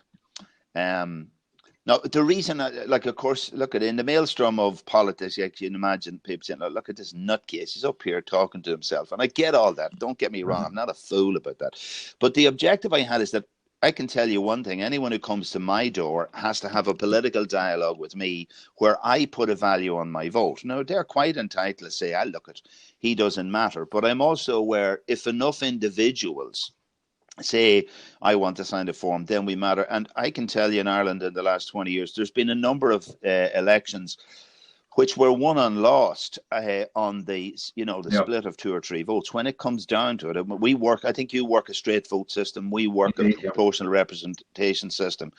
Now, the reason, of course, look at it, in the maelstrom of politics, you can imagine people saying, look at this nutcase, he's up here talking to himself. And I get all that. Don't get me wrong. I'm not a fool about that. But the objective I had is that I can tell you one thing. Anyone who comes to my door has to have a political dialogue with me where I put a value on my vote. Now, they're quite entitled to say, look at, he doesn't matter. But I'm also aware if enough individuals say, I want to sign the form, then we matter. And I can tell you in Ireland in the last 20 years, there's been a number of elections which were won and lost on the split of 2 or 3 votes. When it comes down to it, we work, I think you work a straight vote system, we work a proportional representation system.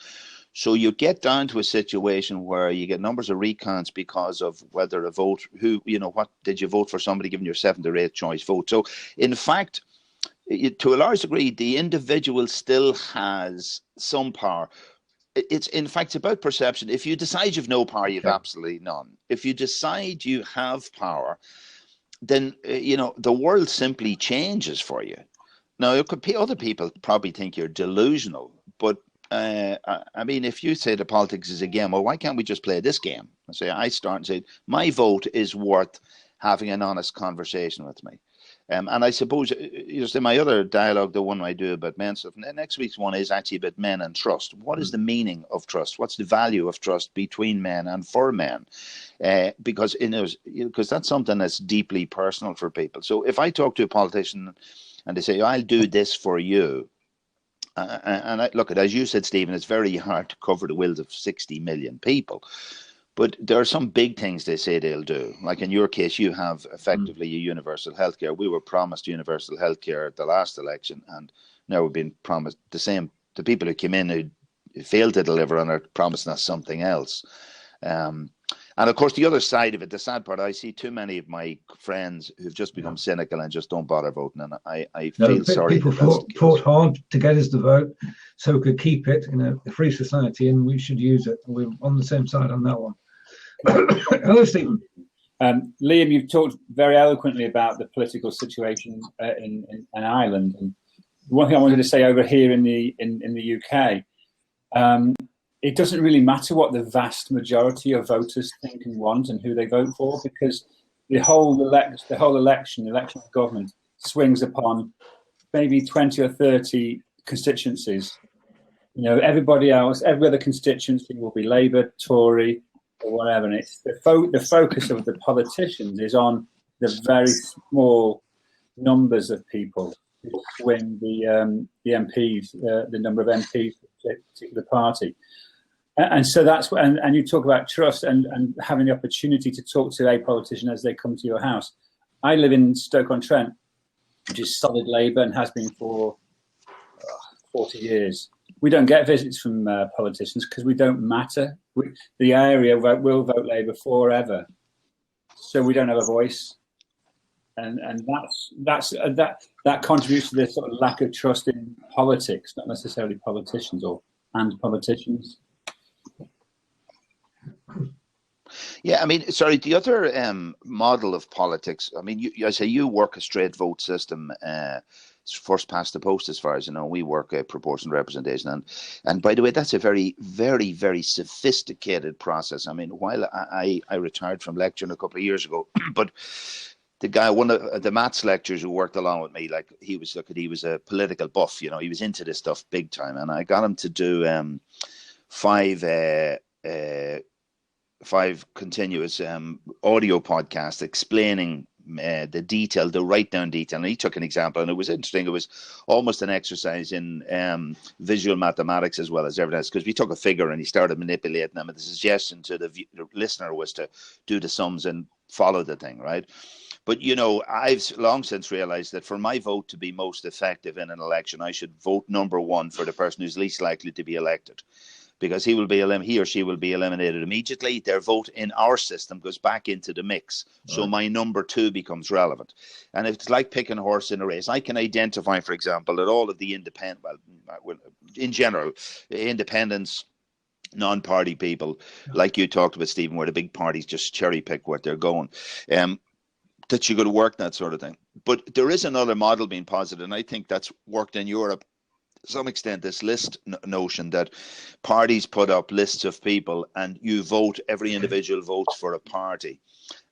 So you get down to a situation where you get numbers of recounts because of whether a vote, what did you vote for somebody given your 7th or 8th choice vote. So in fact, to a large degree, the individual still has some power. It's in fact about perception. If you decide you've no power, you've absolutely none. If you decide you have power, then the world simply changes for you. Now, it could be other people probably think you're delusional, but I mean, if you say the politics is a game, well, why can't we just play this game? I start and say my vote is worth having an honest conversation with me. And I suppose, in my other dialogue, the one I do about men stuff, next week's one is actually about men and trust. What is the meaning of trust? What's the value of trust between men and for men? Because that's something that's deeply personal for people. So if I talk to a politician and they say, I'll do this for you, look, as you said, Stephen, it's very hard to cover the wills of 60 million people. But there are some big things they say they'll do. Like in your case, you have effectively a universal healthcare. We were promised universal healthcare at the last election, and now we've been promised the same. The people who came in who failed to deliver on it promising us something else. And of course, the other side of it, the sad part, I see too many of my friends who've just become cynical and just don't bother voting. And I feel sorry. People fought hard to get us to vote so we could keep it in a free society, and we should use it. We're on the same side on that one. Hello, Stephen. Liam, you've talked very eloquently about the political situation in Ireland. And one thing I wanted to say over here in the UK, it doesn't really matter what the vast majority of voters think and want and who they vote for, because the whole election of government swings upon maybe 20 or 30 constituencies. Everybody else, every other constituency will be Labour, Tory, or whatever. And it's the focus of the politicians is on the very small numbers of people who swing the MPs, the number of MPs for a particular party. And so that's and you talk about trust and having the opportunity to talk to a politician as they come to your house. I live in Stoke-on-Trent, which is solid Labour and has been for 40 years. We don't get visits from politicians because we don't matter. The area will vote Labour forever, so we don't have a voice, and that contributes to this sort of lack of trust in politics, not necessarily politicians and politicians. Yeah, I mean, sorry, the other model of politics, I mean, I say you work a straight vote system, first past the post, as far as you know. We work a proportional representation. And by the way, that's a very, very, very sophisticated process. I mean, while I retired from lecturing a couple of years ago, but the guy, one of the maths lecturers who worked along with me, like he was a political buff, he was into this stuff big time. And I got him to do five continuous audio podcasts explaining the write down detail. And he took an example, and it was interesting. It was almost an exercise in visual mathematics as well as everything else, because we took a figure and he started manipulating them, and the suggestion to the listener was to do the sums and follow the thing, right? But I've long since realized that for my vote to be most effective in an election, I should vote number one for the person who's least likely to be elected, because he or she will be eliminated immediately. Their vote in our system goes back into the mix. Right. So my number two becomes relevant. And it's like picking a horse in a race. I can identify, for example, that all of the in general, independents, non-party people, like you talked about, Stephen, where the big parties just cherry pick what they're going, that you go to work, that sort of thing. But there is another model being posited, and I think that's worked in Europe to some extent, this list notion that parties put up lists of people and you vote, every individual votes for a party.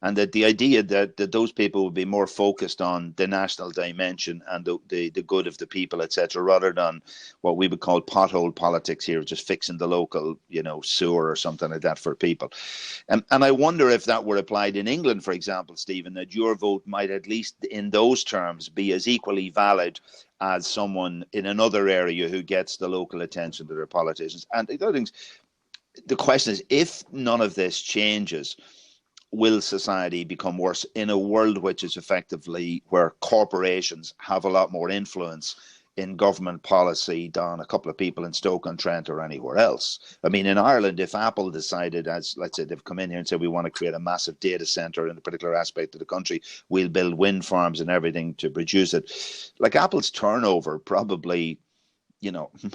And that the idea that those people would be more focused on the national dimension and the good of the people, etc., rather than what we would call pothole politics here, just fixing the local, sewer or something like that for people. And I wonder if that were applied in England, for example, Stephen, that your vote might, at least in those terms, be as equally valid as someone in another area who gets the local attention to their politicians. And the other things, the question is, if none of this changes, will society become worse in a world which is effectively where corporations have a lot more influence in government policy than a couple of people in Stoke-on-Trent or anywhere else? I mean, in Ireland, if Apple decided, as let's say they've come in here and said, we want to create a massive data center in a particular aspect of the country, we'll build wind farms and everything to produce it. Like, Apple's turnover probably,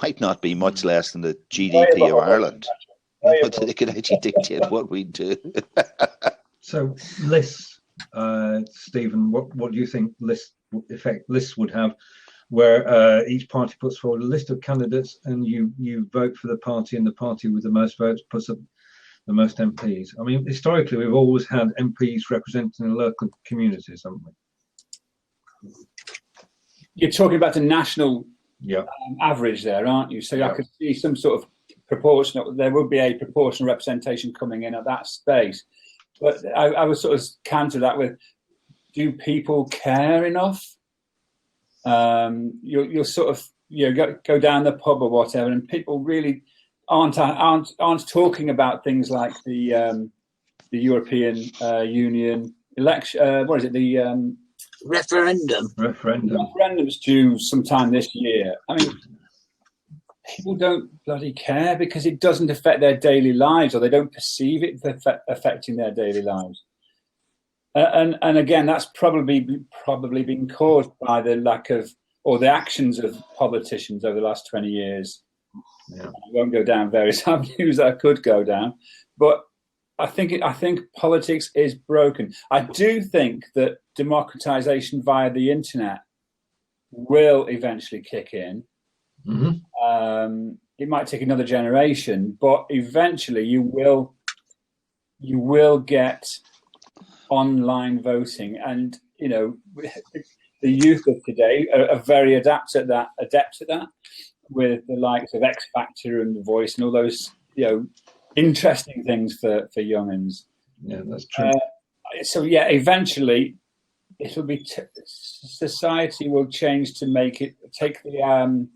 might not be much less than the GDP of Ireland. But they could actually dictate what we do. So lists, Stephen, what do you think lists would have, where each party puts forward a list of candidates and you vote for the party, and the party with the most votes puts up the most MPs? I mean, historically, we've always had MPs representing the local communities, haven't we? You're talking about the national average there, aren't you? So I could see some sort of proportional, there would be a proportional representation coming in at that space. But I would sort of counter that with, do people care enough? You'll sort of go down the pub or whatever, and people really aren't talking about things like the European Union election. What is it? The referendum. Referendum's due sometime this year. I mean, people don't bloody care because it doesn't affect their daily lives, or they don't perceive it affecting their daily lives. And again, that's probably been caused by the lack of, or the actions of politicians over the last 20 years. Yeah. I won't go down various avenues that I could go down, but I think politics is broken. I do think that democratization via the internet will eventually kick in. Mm-hmm. It might take another generation, but eventually you will get online voting, and the youth of today are very adept at that, with the likes of X Factor and The Voice and all those interesting things for youngins. Yeah, that's true. So eventually it'll be society will change to take the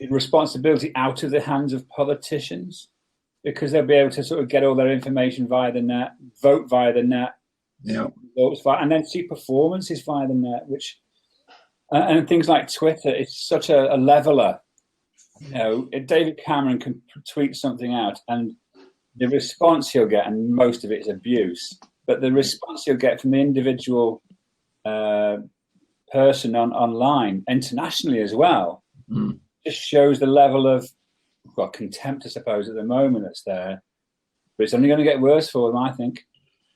responsibility out of the hands of politicians, because they'll be able to sort of get all their information via the net, vote via the net, and then see performances via the net, which and things like Twitter. It's such a leveler. David Cameron can tweet something out, and the response he'll get, and most of it is abuse, but the response he'll get from the individual person online, internationally as well, just shows the level of contempt, I suppose, at the moment that's there. But it's only going to get worse for them, I think.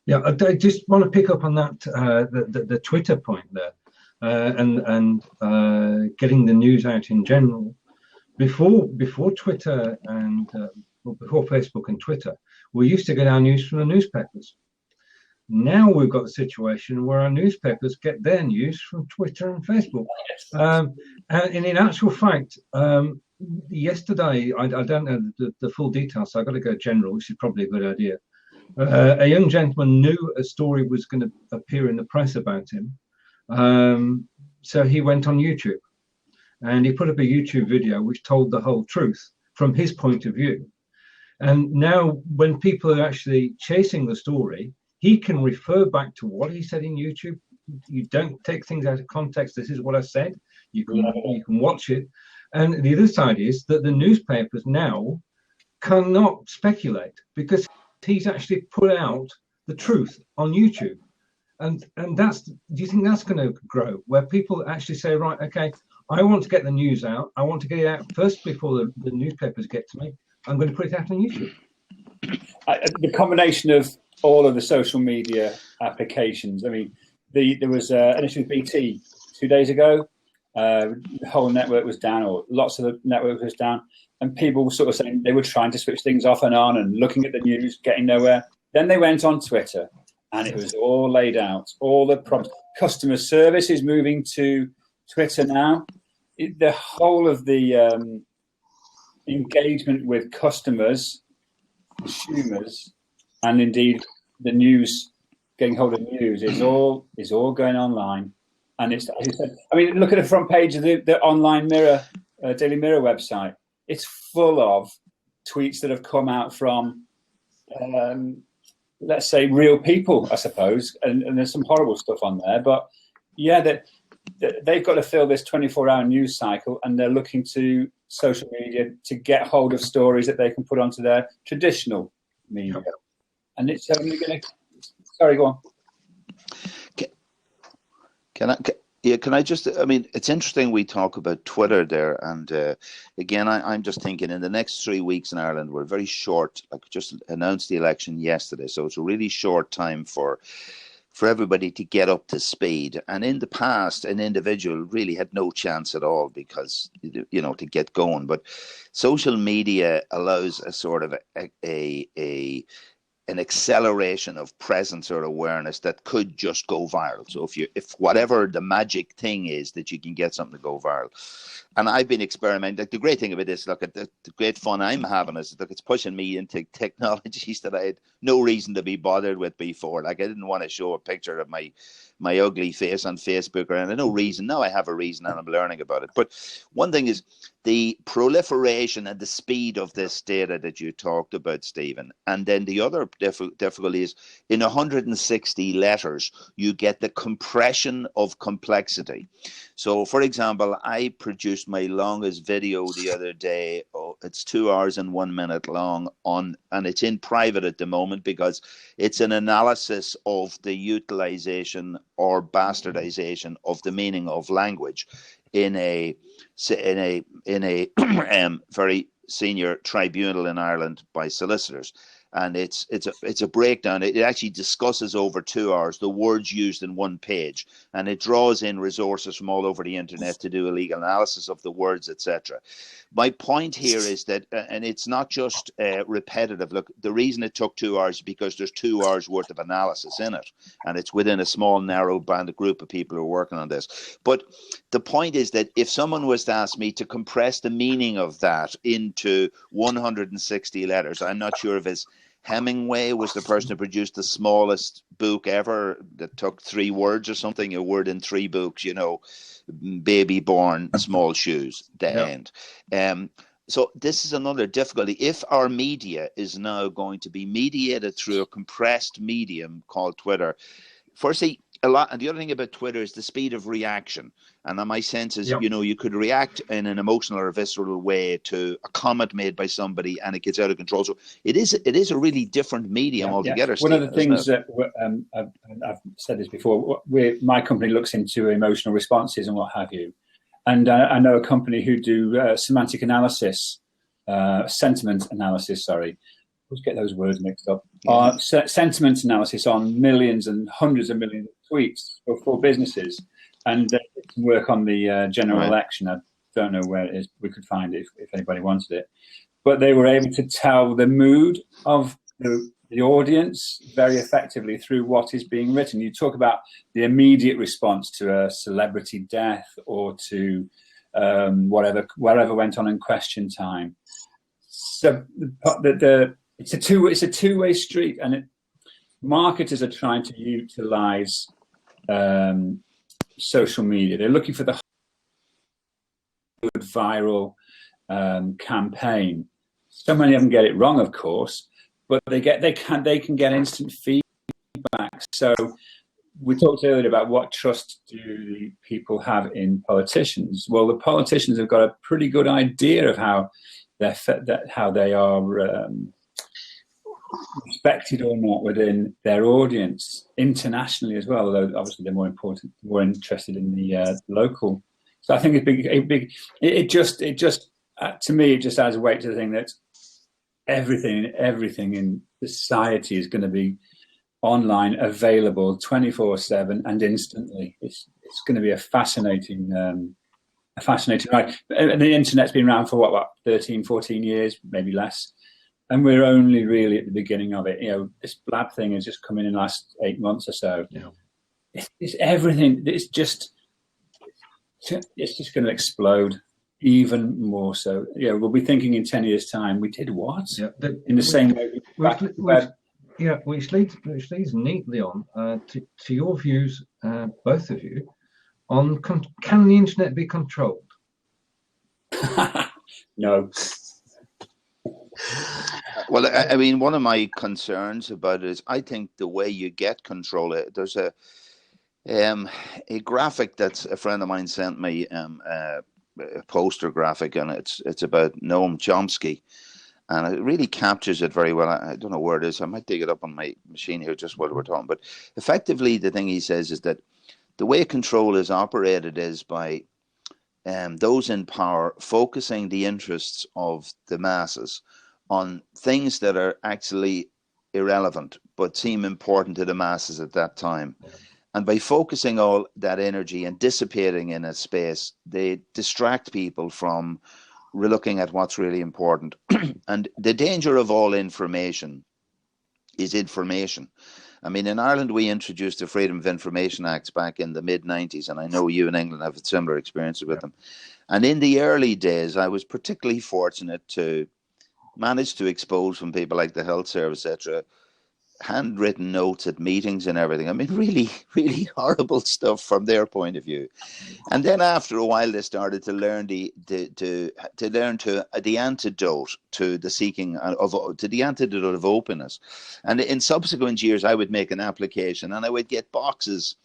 Yeah, I just want to pick up on that, the Twitter point there, and getting the news out in general. Before Twitter and before Facebook and Twitter, we used to get our news from the newspapers. Now we've got the situation where our newspapers get their news from Twitter and Facebook. And in actual fact, yesterday, I don't know the full details, so I've got to go general, which is probably a good idea. A young gentleman knew a story was going to appear in the press about him. So he went on YouTube and he put up a YouTube video which told the whole truth from his point of view. And now when people are actually chasing the story, he can refer back to what he said in YouTube. You don't take things out of context. This is what I said. You can watch it. And the other side is that the newspapers now cannot speculate, because he's actually put out the truth on YouTube. And that's, do you think that's going to grow, where people actually say, right, okay, I want to get the news out. I want to get it out first before the newspapers get to me. I'm going to put it out on YouTube. The combination of all of the social media applications. I mean, there was an issue with BT 2 days ago. The whole network was down, or lots of the network was down, and people were sort of saying they were trying to switch things off and on and looking at the news, getting nowhere. Then they went on Twitter, and it was all laid out. All the problems. Customer service is moving to Twitter now. The whole of the engagement with customers, consumers, and indeed the news, getting hold of news, is all going online. And it's, I mean, look at the front page of the online Mirror, Daily Mirror website. It's full of tweets that have come out from, let's say, real people, I suppose. And there's some horrible stuff on there. But yeah, they've got to fill this 24-hour news cycle, and they're looking to social media to get hold of stories that they can put onto their traditional media. And it's only going to... Sorry, go on. Can I just, I mean, it's interesting we talk about Twitter there. And again, I'm just thinking in the next 3 weeks in Ireland, we're very short, like just announced the election yesterday. So it's a really short time for everybody to get up to speed. And in the past, an individual really had no chance at all because, to get going. But social media allows a sort of an acceleration of presence or awareness that could just go viral. So if whatever the magic thing is that you can get something to go viral. And I've been experimenting. Like, the great thing about this, look at the great fun I'm having is, look, it's pushing me into technologies that I had no reason to be bothered with before. Like, I didn't want to show a picture of my ugly face on Facebook, or no reason. Now I have a reason and I'm learning about it. But one thing is the proliferation and the speed of this data that you talked about, Stephen. And then the other difficulty is in 160 letters, you get the compression of complexity. So, for example, I produce produced my longest video the other day. Oh, it's 2 hours and 1 minute long and it's in private at the moment because it's an analysis of the utilization or bastardization of the meaning of language in a very senior tribunal in Ireland by solicitors. And it's a breakdown. It actually discusses over 2 hours the words used in one page, and it draws in resources from all over the internet to do a legal analysis of the words, etc. My point here is that, and it's not just repetitive. Look, the reason it took 2 hours is because there's 2 hours worth of analysis in it, and it's within a small, narrow banded group of people who are working on this. But the point is that if someone was to ask me to compress the meaning of that into 160 letters, I'm not sure if it's Hemingway was the person who produced the smallest book ever that took 3 words or something, a word in 3 books, you know, baby born, small shoes, the end. So this is another difficulty. If our media is now going to be mediated through a compressed medium called Twitter, firstly, and the other thing about Twitter is the speed of reaction. And my sense is, you know, you could react in an emotional or a visceral way to a comment made by somebody and it gets out of control. So it is a really different medium altogether. One of the things that I've said this before, my company looks into emotional responses and what have you. And I know a company who do semantic analysis, sentiment analysis, sorry. Let's get those words mixed up. Sentiment analysis on millions and hundreds of millions of tweets for businesses, and work on the general election. I don't know where it is. We could find it if anybody wanted it. But they were able to tell the mood of the audience very effectively through what is being written. You talk about the immediate response to a celebrity death or to whatever went on in Question Time. So it's a two-way street, and marketers are trying to utilize social media. They're looking for the good viral campaign. So many of them get it wrong, of course, but they can get instant feedback. So we talked earlier about what trust do the people have in politicians. Well, the politicians have got a pretty good idea of how they are respected or not within their audience internationally as well. Although obviously they're more interested in the local. So I think it just to me it just adds weight to the thing that everything in society is going to be online, available 24/7 and instantly. It's going to be a fascinating ride. And the internet's been around for what 13, 14 years, maybe less. And we're only really at the beginning of it. You know, this blab thing has just come in the last 8 months or so. Yeah. It's everything. It's just going to explode even more so. You know, we'll be thinking in 10 years' time, we did what? Yeah, in the same way. Which leads neatly on to your views, both of you, on can the internet be controlled? No. Well, I mean, one of my concerns about it is I think the way you get control, there's a graphic that a friend of mine sent me, a poster graphic, and it's about Noam Chomsky, and it really captures it very well. I don't know where it is. I might dig it up on my machine here just while we're talking. But effectively, the thing he says is that the way control is operated is by those in power focusing the interests of the masses on things that are actually irrelevant but seem important to the masses at that time. And by focusing all that energy and dissipating in a space, they distract people from looking at what's really important. And the danger of all information is information. I mean, in Ireland, we introduced the Freedom of Information Acts back in the mid-90s, and I know you in England have similar experiences with them. And in the early days, I was particularly fortunate to manage to expose from people like the Health Service, etc., handwritten notes at meetings and everything. I mean, really, really horrible stuff from their point of view. And then after a while, they started to learn the antidote to the seeking to the antidote of openness. And in subsequent years, I would make an application, and I would get boxes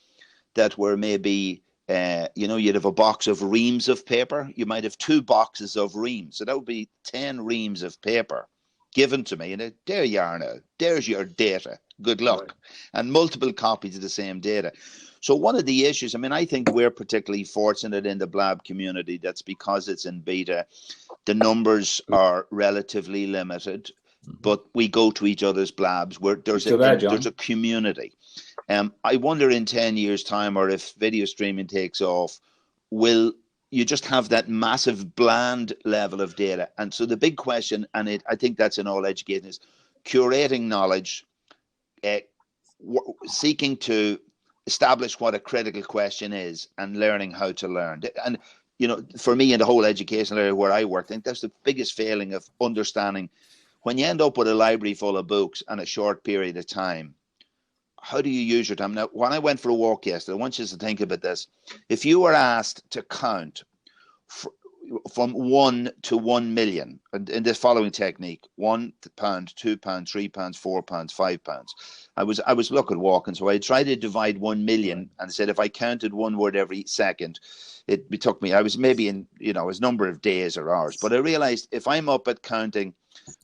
that were maybe you know, you'd have a box of reams of paper. You might have 2 boxes of reams. So that would be 10 reams of paper given to me. And there you are now. There's your data. Good luck. Right. And multiple copies of the same data. So one of the issues, I mean, I think we're particularly fortunate in the Blab community. That's because it's in beta. The numbers are relatively limited, but we go to each other's Blabs. There's a community. I wonder in 10 years' time, or if video streaming takes off, will you just have that massive bland level of data? And so the big question, and I think that's in all education, is curating knowledge, seeking to establish what a critical question is, and learning how to learn. And, you know, for me in the whole education area where I work, I think that's the biggest failing of understanding. When you end up with a library full of books and a short period of time, how do you use your time? Now, when I went for a walk yesterday, I want you to think about this. If you were asked to count from 1 to 1 million, and in this following technique, £1, £2, £3, £4, £5. I was looking walking, so I tried to divide 1 million and said if I counted one word every second, it took me. I was maybe in, you know, a number of days or hours, but I realized if I'm up at counting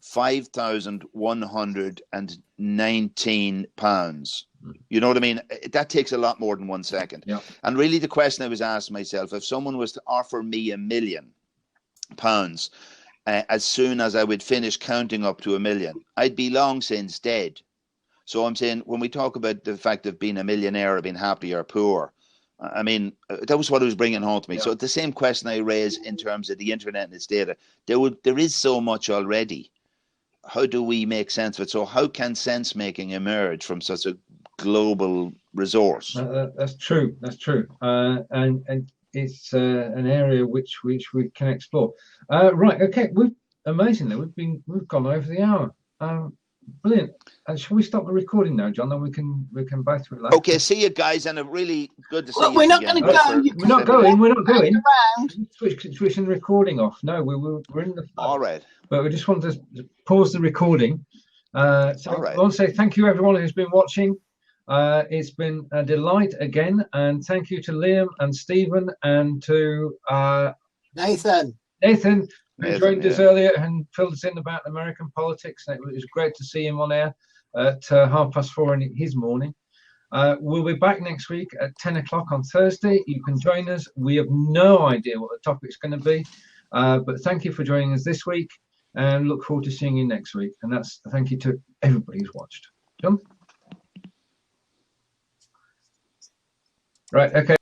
5,119 pounds. You know what I mean? That takes a lot more than 1 second. Yeah. And really the question I was asking myself, if someone was to offer me £1 million as soon as I would finish counting up to 1 million, I'd be long since dead. So I'm saying when we talk about the fact of being a millionaire or being happy or poor, I mean, that was what it was bringing home to me. Yeah. So the same question I raise in terms of the internet and its data, there is so much already. How do we make sense of it? So how can sense making emerge from such a global resource? That's true. That's true. And it's an area which we can explore. Right. Okay. Amazingly, we've gone over the hour. Brilliant. Shall we stop the recording now, John? Then we can both relax. Okay. See you guys, and really good to see you. We're not going to go. We're not going. We're not going. Switching the recording off. No, we're in the. All right. But we just wanted to pause the recording. So I want to say thank you everyone who's been watching. It's been a delight again, and thank you to Liam and Stephen and to Nathyn, who joined us earlier and filled us in about American politics. It was great to see him on air at 4:30 in his morning. We'll be back next week at 10 o'clock on Thursday. You can join us. We have no idea what the topic's going to be, but thank you for joining us this week, and look forward to seeing you next week. And that's thank you to everybody who's watched. John? Right, okay.